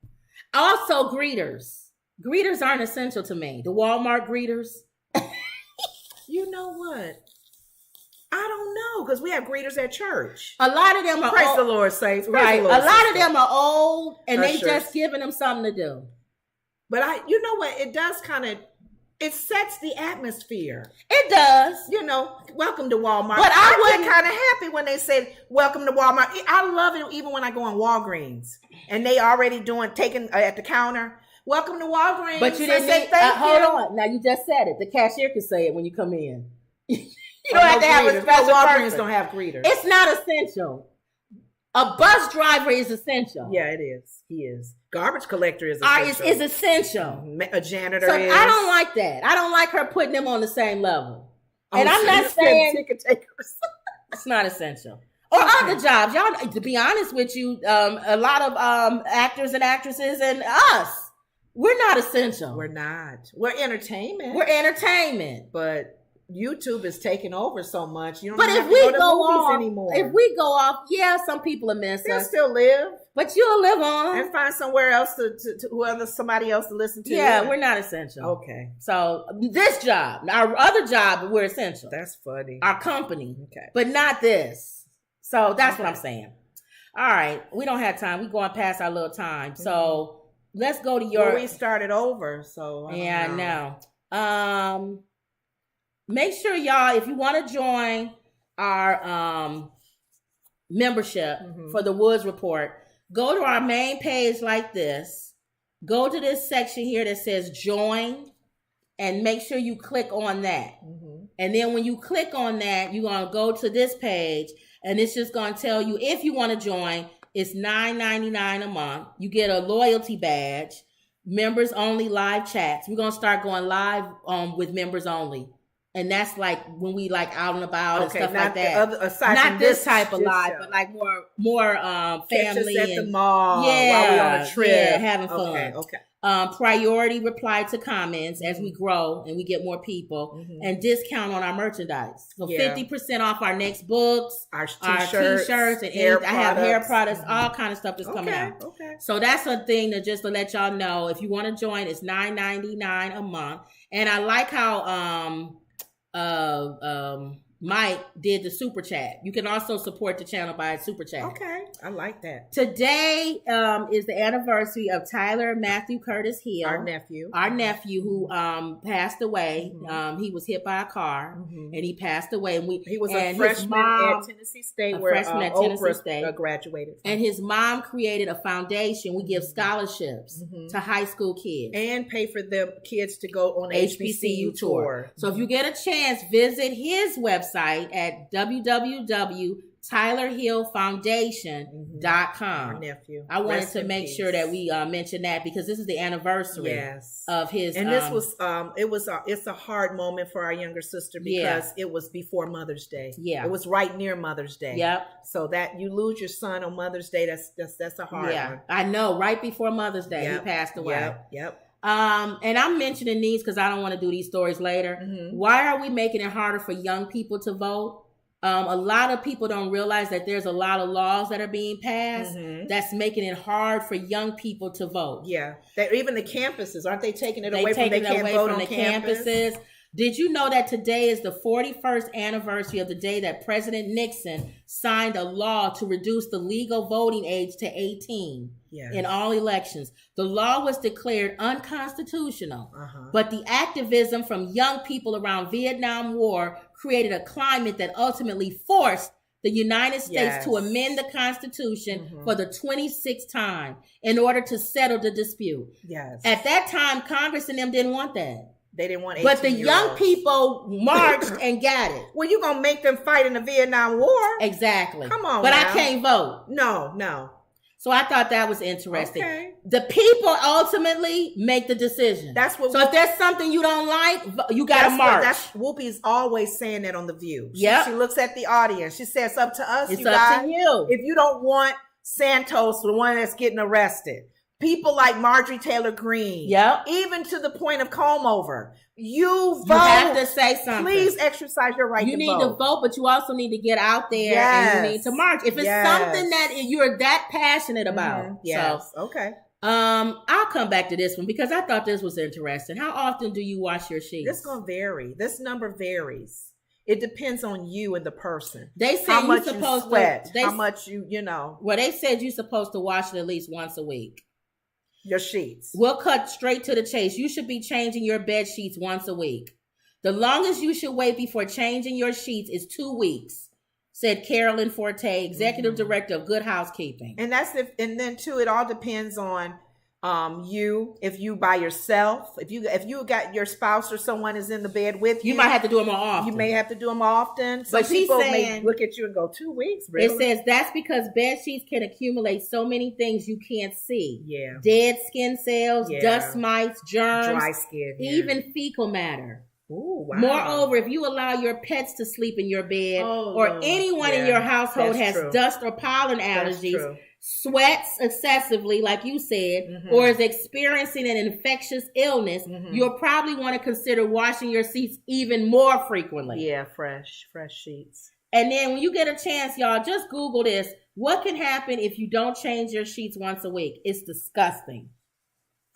Also, greeters. Greeters aren't essential to me. The Walmart greeters. You know what? I don't know, because we have greeters at church. A lot of them are Praise the Lord, saints. Right. A lot of them are old, and they just giving them something to do. But you know what? It does it sets the atmosphere. It does. Welcome to Walmart. But I get kind of happy when they said, welcome to Walmart. I love it even when I go in Walgreens, and they already taking at the counter. Welcome to Walgreens. But you didn't say thank you. Hold on. Now, you just said it. The cashier can say it when you come in. You don't have to have a special Walgreens don't have greeters. It's not essential. A bus driver is essential. Yeah, it is. He is. Garbage collector is essential. Is essential. A janitor is. I don't like that. I don't like her putting them on the same level. And I'm not saying ticket takers. It's not essential. Or other jobs. Y'all, to be honest with you, a lot of actors and actresses and us, we're not essential. We're not. We're entertainment. But YouTube is taking over so much. You don't but have if we to go to go movies off, anymore. If we go off, some people will miss They'll us. still live. But you'll live on. And find somewhere else to somebody else to listen to. Yeah, we're not essential. Okay. So this job, our other job, we're essential. That's funny. Our company. Okay. But not this. So that's what I'm saying. All right. We don't have time. We're going past our little time. So let's go to your... Well, we started over, so... I know. Make sure y'all, if you want to join our membership for the Woods Report, go to our main page like this. Go to this section here that says join and make sure you click on that. And then when you click on that, you're going to go to this page and it's just going to tell you if you want to join. It's $9.99 a month. You get a loyalty badge, members only live chats. We're going to start going live with members only. And that's like when we like out and about and stuff like that. Not this type of life, but like more family at the mall while we on a trip. Yeah, having fun. Okay. Priority reply to comments as we grow and we get more people, and discount on our merchandise. So 50% off our next books, our t-shirts, and I have hair products, all kind of stuff that's coming out. Okay. So that's a thing to just to let y'all know. If you want to join, it's $9.99 a month. And I like how Mike did the super chat. You can also support the channel by a super chat. Okay, I like that. Today is the anniversary of Tyler Matthew Curtis Hill, our nephew who passed away. He was hit by a car and he passed away. And he was a freshman at Tennessee State, where Oprah graduated from. And his mom created a foundation. We give scholarships to high school kids and pay for them kids to go on HBCU tour. So if you get a chance, visit his website at www.tylermatthewcurtis.com. TylerHillFoundation.com. Our nephew. I wanted to make sure that we mention that because this is the anniversary of his. And this was it's a hard moment for our younger sister because it was before Mother's Day. Yeah, it was right near Mother's Day. Yep. So that you lose your son on Mother's Day, that's a hard one. I know. Right before Mother's Day, he passed away. Yep. And I'm mentioning these because I don't want to do these stories later. Mm-hmm. Why are we making it harder for young people to vote? A lot of people don't realize that there's a lot of laws that are being passed that's making it hard for young people to vote. Yeah. Even the campuses, aren't they taking it away from they can't vote on the campuses? Did you know that today is the 41st anniversary of the day that President Nixon signed a law to reduce the legal voting age to 18 in all elections? The law was declared unconstitutional, but the activism from young people around Vietnam War created a climate that ultimately forced the United States to amend the Constitution for the 26th time in order to settle the dispute. Yes. At that time, Congress and them didn't want that. They didn't want 18-year-olds. But the young people marched and got it. Well, you're going to make them fight in the Vietnam War. Exactly. Come on But now. I can't vote. No. So I thought that was interesting. Okay. The people ultimately make the decision. That's what. So if there's something you don't like, you got to march. Whoopi's always saying that on The View. She looks at the audience. She says, "It's up to us. It's up to you. If you don't want Santos, the one that's getting arrested." People like Marjorie Taylor Greene, even to the point of comb over. You vote. You have to say something. Please exercise your right to vote. You need to vote, but you also need to get out there and you need to march. If it's something that you're that passionate about. Okay. I'll come back to this one because I thought this was interesting. How often do you wash your sheets? This is going to vary. This number varies. It depends on you and the person. They said how much you're supposed you sweat, to. How much you know. Well, they said you're supposed to wash it at least once a week. Your sheets. We'll cut straight to the chase. You should be changing your bed sheets once a week. The longest you should wait before changing your sheets is 2 weeks, said Carolyn Forte, executive director of Good Housekeeping. And then too, it all depends on if you by yourself, if you got your spouse or someone is in the bed with you, you might have to do them more often. You may have to do them often. Some people may look at you and go, 2 weeks. Really? It says that's because bed sheets can accumulate so many things you can't see. Yeah, dead skin cells, dust mites, germs, dry skin, even fecal matter. Ooh, wow. Moreover, if you allow your pets to sleep in your bed or anyone in your household has dust or pollen allergies, sweats excessively, like you said, or is experiencing an infectious illness, you'll probably want to consider washing your sheets even more frequently. Yeah, fresh sheets. And then when you get a chance, y'all, just Google this. What can happen if you don't change your sheets once a week? It's disgusting.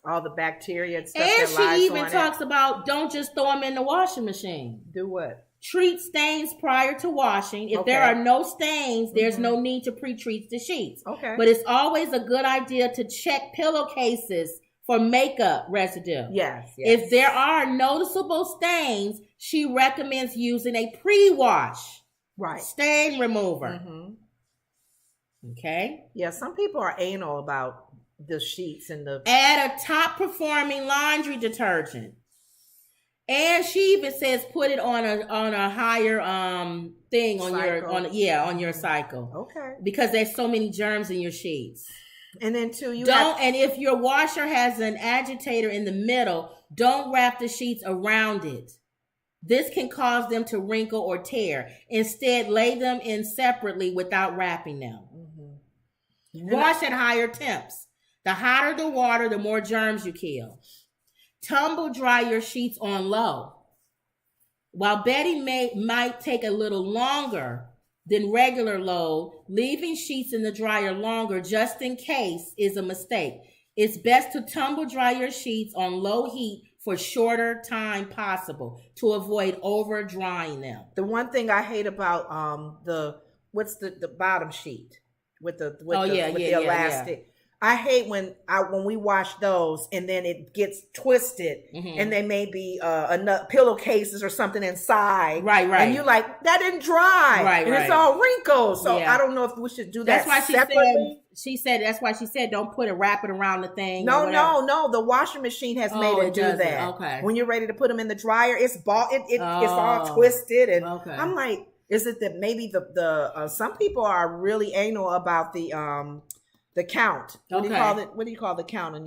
All the bacteria and stuff. And she even talks about don't just throw them in the washing machine. Do what? Treat stains prior to washing. If there are no stains, there's no need to pre-treat the sheets. Okay. But it's always a good idea to check pillowcases for makeup residue. Yes. If there are noticeable stains, she recommends using a pre-wash stain remover. Okay. Yeah, some people are anal about the sheets and the... Add a top-performing laundry detergent. And she even says put it on a higher thing on cycle. on your cycle. Okay. Because there's so many germs in your sheets. And then too, and if your washer has an agitator in the middle, don't wrap the sheets around it. This can cause them to wrinkle or tear. Instead, lay them in separately without wrapping them. Wash at higher temps. The hotter the water, the more germs you kill. Tumble dry your sheets on low. While bedding might take a little longer than regular load, leaving sheets in the dryer longer just in case is a mistake. It's best to tumble dry your sheets on low heat for shorter time possible to avoid over drying them. The one thing I hate about the bottom sheet with the elastic. Yeah. I hate when we wash those and then it gets twisted and there may be pillowcases or something inside. Right. And you're like, that didn't dry. Right. It's all wrinkled. So I don't know if we should do that separately. That's why she said don't wrap it around the thing. No. The washing machine has made it do that. Okay. When you're ready to put them in the dryer, it's all twisted. And I'm like, Is it that maybe the some people are really anal about the count? What do you call it? What do you call the count on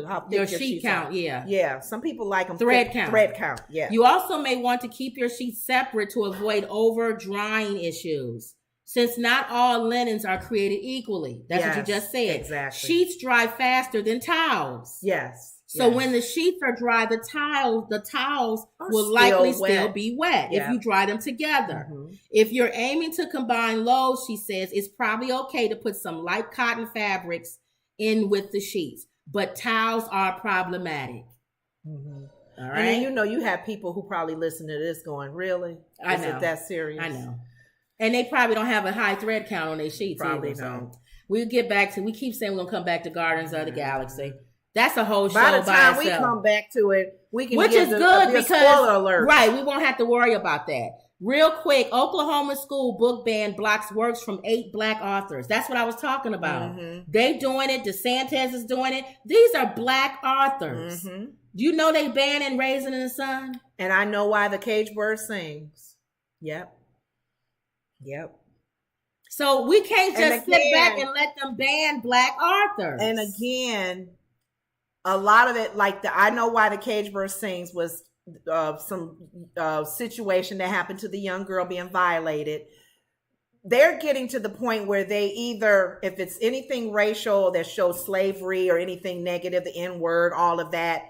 how thick your sheet count? Are? Yeah. Some people like them thread count. Thread count. Yeah. You also may want to keep your sheets separate to avoid over drying issues. Since not all linens are created equally. That's what you just said. Exactly. Sheets dry faster than towels. Yes. So when the sheets are dry, the towels will likely still be wet if you dry them together. Mm-hmm. If you're aiming to combine loads, she says, it's probably okay to put some light cotton fabrics in with the sheets. But towels are problematic. Mm-hmm. All right. And then you have people who probably listen to this going, really? Is it that serious? I know. And they probably don't have a high thread count on their sheets. Probably don't. We keep saying we're going to come back to Guardians of the Galaxy. That's a whole show by the time we come back to it, we can which give is good because spoiler alert. Right, we won't have to worry about that. Real quick, Oklahoma school book ban blocks works from 8 black authors. That's what I was talking about. Mm-hmm. They doing it. DeSantis is doing it. These are black authors. Mm-hmm. Do you know they banning Raisin in the Sun? And I know why the cage bird sings. Yep. So we can't just sit back and let them ban black authors. And again, a lot of it, like I know why the cage bird sings was some situation that happened to the young girl being violated. They're getting to the point where they either, if it's anything racial that shows slavery or anything negative, the N-word, all of that,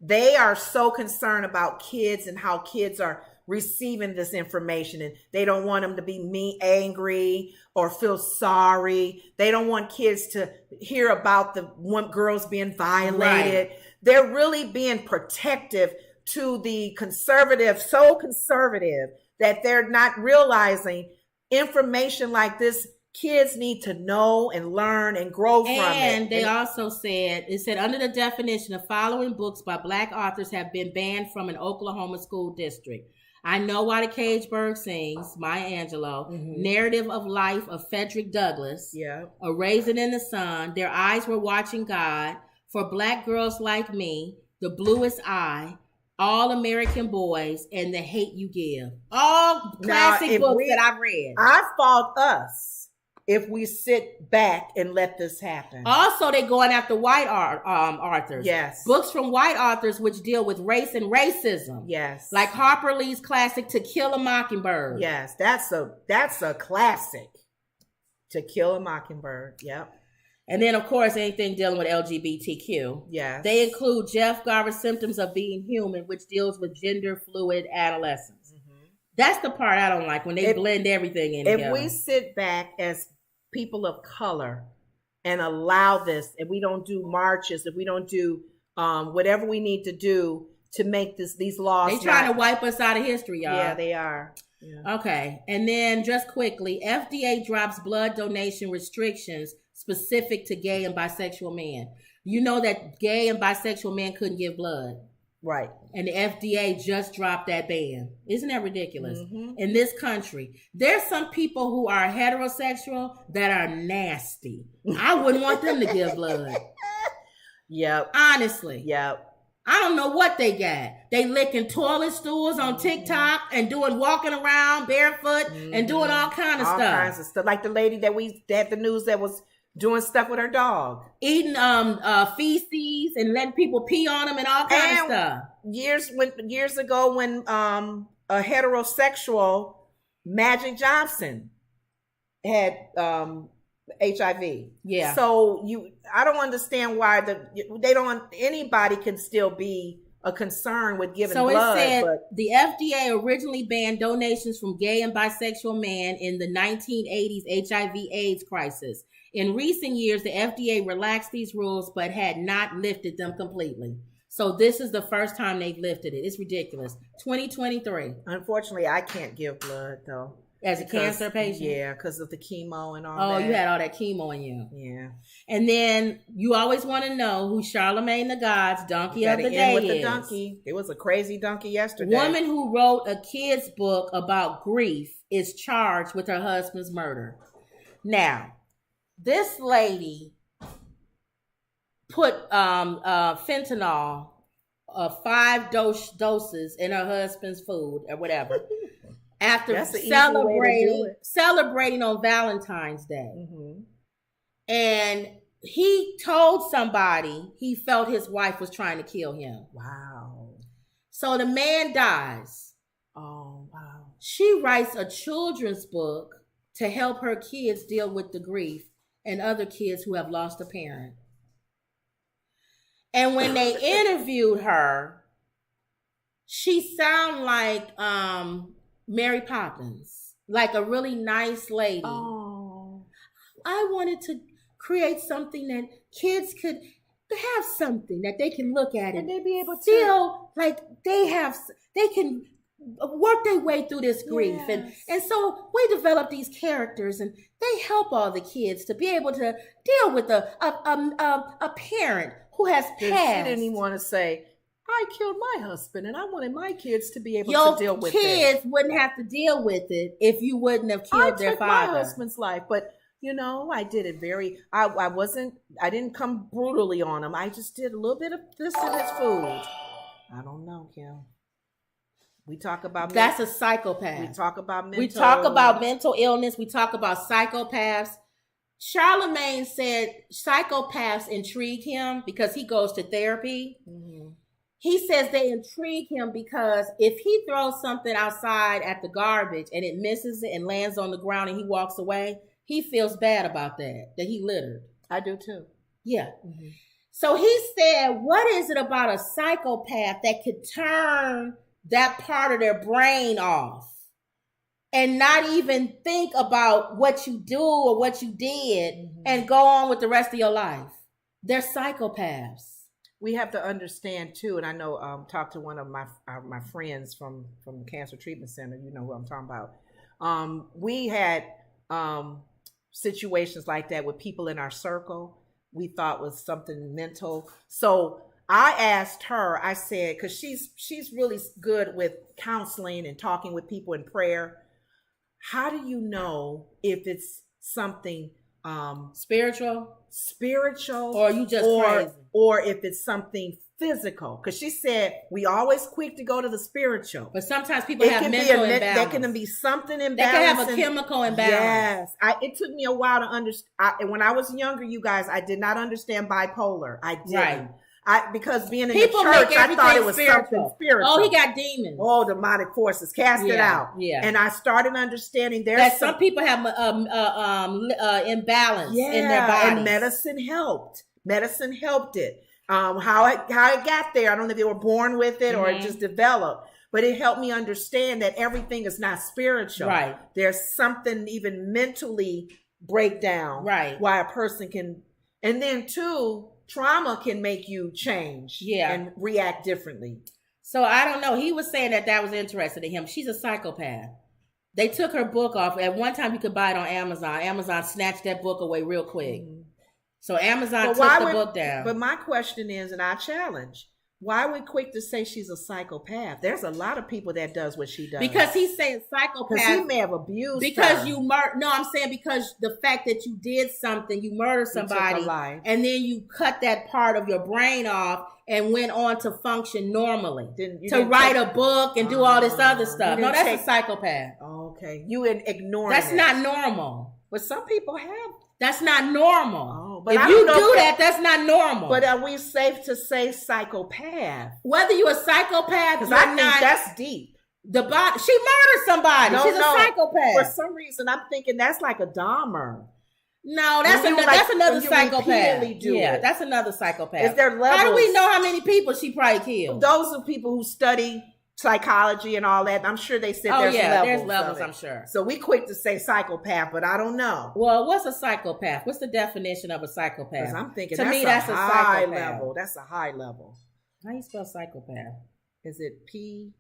they are so concerned about kids and how kids are receiving this information, and they don't want them to be angry or feel sorry. They don't want kids to hear about the girls being violated. Right. They're really being protective to the conservative, so conservative that they're not realizing information like this. Kids need to know and learn and grow from it. And they also said, under the definition of following books by black authors have been banned from an Oklahoma school district. I Know Why the Cage Bird Sings, Maya Angelou, mm-hmm. Narrative of Life of Frederick Douglass, A Raisin in the Sun, Their Eyes Were Watching God, For Black Girls Like Me, The Bluest Eye, All American Boys, and The Hate You Give. All classic books that I've read. I fault us if we sit back and let this happen. Also, they're going after white authors. Yes. Books from white authors which deal with race and racism. Yes. Like Harper Lee's classic To Kill a Mockingbird. Yes, that's a classic. To Kill a Mockingbird. Yep. And then, of course, anything dealing with LGBTQ. Yes. They include Jeff Garver's Symptoms of Being Human, which deals with gender fluid adolescents. Mm-hmm. That's the part I don't like, when they blend everything in together. If we sit back as people of color and allow this, and we don't do marches, if we don't do whatever we need to do to make these laws. They're trying to wipe us out of history, y'all. Yeah, they are. Yeah. Okay. And then just quickly, FDA drops blood donation restrictions specific to gay and bisexual men. You know that gay and bisexual men couldn't give blood. Right. And the FDA just dropped that ban. Isn't that ridiculous? Mm-hmm. In this country, there's some people who are heterosexual that are nasty. I wouldn't want them to give blood. Yep. Honestly. Yep. I don't know what they got. They licking toilet stools on TikTok and walking around barefoot and doing all kinds of stuff. All kinds of stuff. Like the lady that we had the news that was doing stuff with her dog. Eating feces and letting people pee on them and all kinds of stuff. Years ago when a heterosexual Magic Johnson had HIV. Yeah. So I don't understand why anybody can still be a concern with giving blood. So it said the FDA originally banned donations from gay and bisexual men in the 1980s HIV/AIDS crisis. In recent years, the FDA relaxed these rules, but had not lifted them completely. So this is the first time they've lifted it. It's ridiculous. 2023. Unfortunately, I can't give blood, though. As a cancer patient? Yeah, because of the chemo and all that. Oh, you had all that chemo in you. Yeah. And then you always want to know who Charlemagne the God's donkey of the day is. The donkey. It was a crazy donkey yesterday. Woman who wrote a kid's book about grief is charged with her husband's murder. Now, this lady put fentanyl, 5 doses in her husband's food or whatever. after celebrating on Valentine's Day. Mm-hmm. And he told somebody he felt his wife was trying to kill him. Wow. So the man dies. Oh, wow. She writes a children's book to help her kids deal with the grief and other kids who have lost a parent. And when they interviewed her, she sounded like Mary Poppins, like a really nice lady. Oh. I wanted to create something that kids could have something that they can look at and they be able to feel like they can work their way through this grief. Yes. And so we develop these characters and they help all the kids to be able to deal with a parent who has passed. She didn't even want to say, I killed my husband and I wanted my kids to be able to deal with it. Your kids wouldn't have to deal with it if you wouldn't have killed their father. I took my husband's life, but I did it I didn't come brutally on him. I just did a little bit of this in his food. I don't know, Kim. We talk about that's a psychopath. We talk about mental illness. We talk about psychopaths. Charlemagne said psychopaths intrigue him because he goes to therapy. Mm-hmm. He says they intrigue him because if he throws something outside at the garbage and it misses it and lands on the ground and he walks away, he feels bad about that he littered. I do too. Yeah. Mm-hmm. So he said, what is it about a psychopath that could turn that part of their brain off and not even think about what you do or what you did and go on with the rest of your life? They're psychopaths. We have to understand too, and I know talked to one of my friends from the Cancer Treatment Center. You know who I'm talking about. We had situations like that with people in our circle we thought was something mental. So I asked her, I said, because she's really good with counseling and talking with people in prayer. How do you know if it's something spiritual, or you just crazy, or if it's something physical? Because she said we always quick to go to the spiritual, but sometimes people have mental imbalance. There can be something imbalanced. They can have a chemical imbalance. Yes, it took me a while to understand. When I was younger, you guys, I did not understand bipolar. I didn't. Right. Because being in people the church, I thought it was something spiritual. Oh, he got demons. Oh, demonic forces, cast it out. Yeah. And I started understanding some people have imbalance in their body. And medicine helped. Medicine helped it. How it got there, I don't know if they were born with it or it just developed. But it helped me understand that everything is not spiritual. Right. There's something even mentally breakdown. Right. Why a person can, and then too, trauma can make you change and react differently. So I don't know. He was saying that was interesting to him. She's a psychopath. They took her book off. At one time, you could buy it on Amazon. Amazon snatched that book away real quick. Mm-hmm. So Amazon took the book down. But my question is, and I challenge, why are we quick to say she's a psychopath? There's a lot of people that does what she does. Because he's saying psychopath. Because he may have abused because her. No, I'm saying because the fact that you did something, you murdered somebody, and then you cut that part of your brain off and went on to function normally. To write a book and do all this other stuff. No, that's a psychopath. Okay. You ignoring That's not normal. But some people have. That's not normal. Oh, but if you do that's not normal. But are we safe to say psychopath? Whether you're a psychopath, because I think that's deep. She murdered somebody. She's a psychopath. For some reason, I'm thinking that's like a Dahmer. No, that's another psychopath. That's another psychopath. Is there levels? How do we know how many people she probably killed? Those are people who study psychology and all that. I'm sure they said there's levels. I'm sure. So we quick to say psychopath, but I don't know. Well, what's a psychopath? What's the definition of a psychopath? Because I'm thinking that's a high psychopath. level. That's a high level. How do you spell psychopath? Is it P-S-C-Y?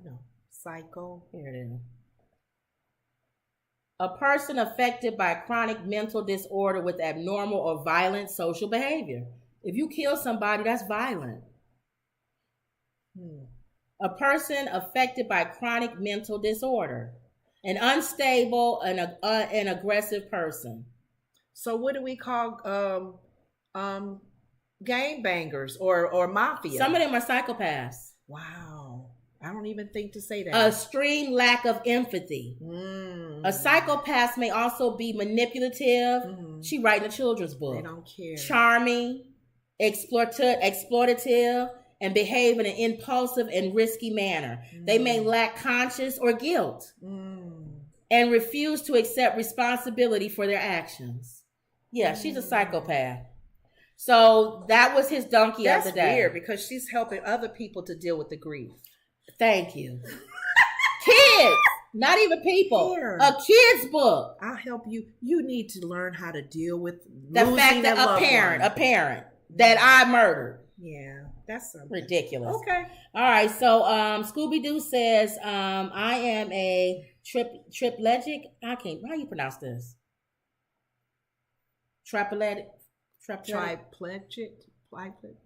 No. Psycho. Here it is. A person affected by chronic mental disorder with abnormal or violent social behavior. If you kill somebody, that's violent. A person affected by chronic mental disorder. An unstable and an aggressive person. So what do we call gangbangers or mafia? Some of them are psychopaths. Wow. I don't even think to say that. Extreme lack of empathy. A psychopath may also be manipulative. She writing a children's book. They don't care. Charming, exploitative, and behave in an impulsive and risky manner. They may lack conscience or guilt and refuse to accept responsibility for their actions. Yeah, she's a psychopath. So that was his donkey of the day. That's weird because she's helping other people to deal with the grief. Thank you. Kids, not even people. Here. A kid's book. I'll help you. You need to learn how to deal with the fact that a parent that I murdered. Yeah, that's something ridiculous. Okay. All right. So, Scooby-Doo says, I am a triplegic. I can't. How do you pronounce this? Triplegic.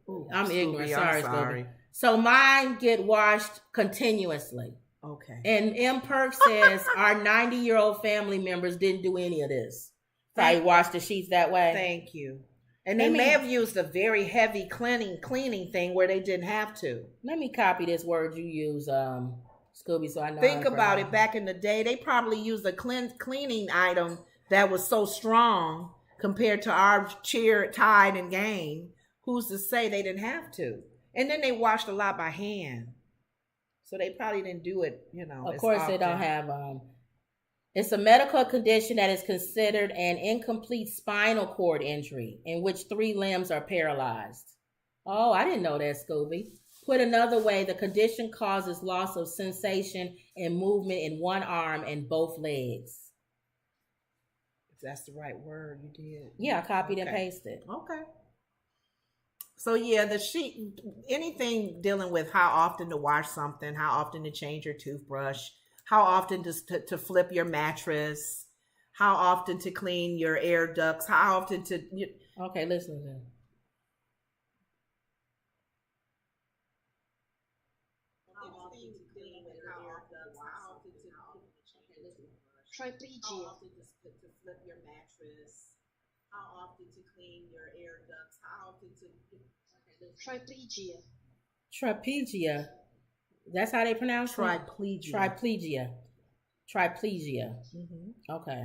Ooh, I'm ignorant. Sorry. So mine get washed continuously. Okay. And M. Perk says our 90-year-old family members didn't do any of this. So I washed the sheets that way. Thank you. And they may have used a very heavy cleaning thing where they didn't have to. Let me copy this word you use, Scooby, so I know. Think about it. Back in the day, they probably used a cleaning item that was so strong compared to our Tide and Gain. Who's to say they didn't have to? And then they washed a lot by hand. So they probably didn't do it, Of course, often. They don't have... It's a medical condition that is considered an incomplete spinal cord injury in which 3 limbs are paralyzed. Oh, I didn't know that, Scooby. Put another way, the condition causes loss of sensation and movement in one arm and both legs. If that's the right word, you did. Yeah, I copied and pasted. Okay. So yeah, anything dealing with how often to wash something, how often to change your toothbrush, how often to flip your mattress, how often to clean your air ducts, how often to... Okay, listen to that. Triplegia. How often to flip your mattress, how often to clean your air ducts, how often to... Triplegia. That's how they pronounce it? Triplegia. Mm-hmm. Okay.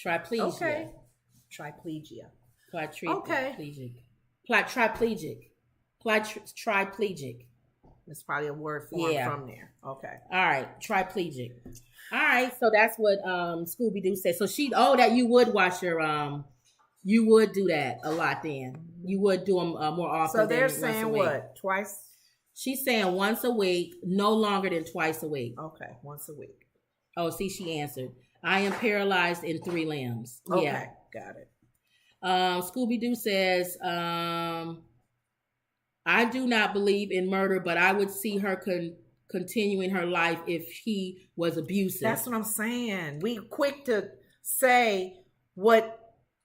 Triplegia. Okay. Triplegia. Triplegic. That's probably a word form from there. Okay. All right. Triplegic. All right. So that's what Scooby-Doo said. So that you would watch your you would do that a lot then. You would do them more often. So they're saying what? Twice? She's saying once a week, no longer than twice a week. Okay, once a week. Oh, see, she answered. I am paralyzed in 3 limbs. Okay, yeah. Got it. Scooby-Doo says, I do not believe in murder, but I would see her continuing her life if he was abusive. That's what I'm saying. We quick to say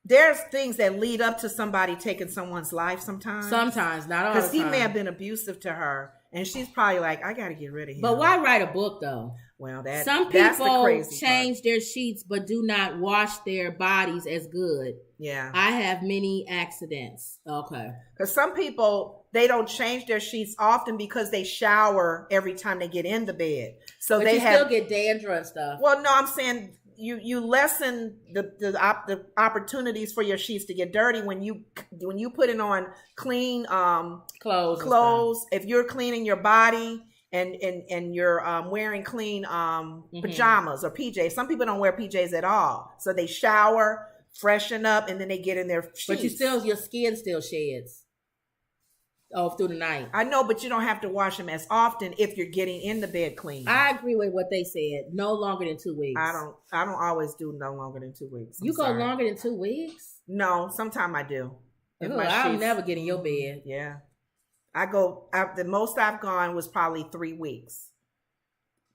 there's things that lead up to somebody taking someone's life sometimes. Sometimes, not all the time. Because he may have been abusive to her, and she's probably like, I got to get rid of him. But why write a book, though? Well, some people change their sheets but do not wash their bodies as good. Yeah. I have many accidents. Okay. Because some people, they don't change their sheets often because they shower every time they get in the bed. So but still get dandruff and stuff. Well, no, I'm saying... You lessen the opportunities for your sheets to get dirty when you put it on clean clothes. If you're cleaning your body and you're wearing clean pajamas or PJs. Some people don't wear PJs at all, so they shower, freshen up, and then they get in their sheets. But your skin still sheds. Oh, through the night. I know, but you don't have to wash them as often if you're getting in the bed clean. I agree with what they said. No longer than 2 weeks. I don't always do no longer than 2 weeks. You go longer than 2 weeks? No, sometimes I do. I'll never get in your bed. Yeah. The most I've gone was probably 3 weeks.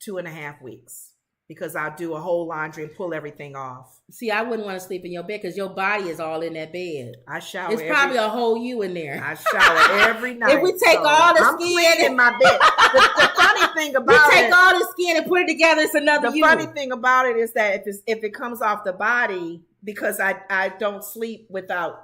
2.5 weeks. Because I'll do a whole laundry and pull everything off. See, I wouldn't want to sleep in your bed because your body is all in that bed. I shower. It's probably a whole you in there. I shower every night. If we take all the skin in my bed. The funny thing about we take all the skin and put it together, it's another you. The funny thing about it is that if it comes off the body, because I don't sleep without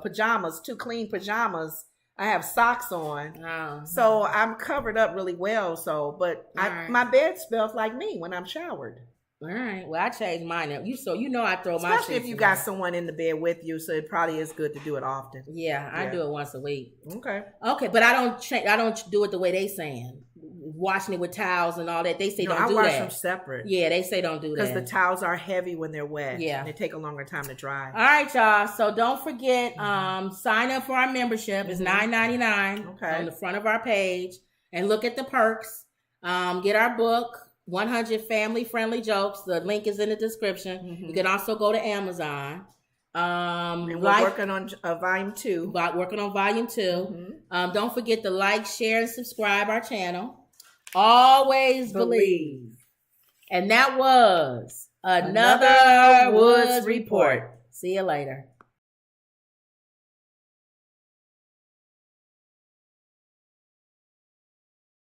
pajamas, 2 clean pajamas, I have socks on. So I'm covered up really well. So, but my bed smells like me when I'm showered. All right. Well, I changed mine up. I throw my Especially if you got someone in the bed with you, so it probably is good to do it often. Yeah, I do it once a week. Okay, but I don't do it the way they saying. Washing it with towels and all that. They say don't do that. I wash them separate. Yeah, they say don't do that. Because the towels are heavy when they're wet. Yeah. And they take a longer time to dry. All right, y'all. So don't forget, sign up for our membership. It's $9.99 on the front of our page. And look at the perks. Get our book, 100 Family Friendly Jokes. The link is in the description. You can also go to Amazon. And we're working on volume 2. Working on volume 2. Don't forget to like, share, and subscribe our channel. Always believe. And that was another Woods Report. See you later.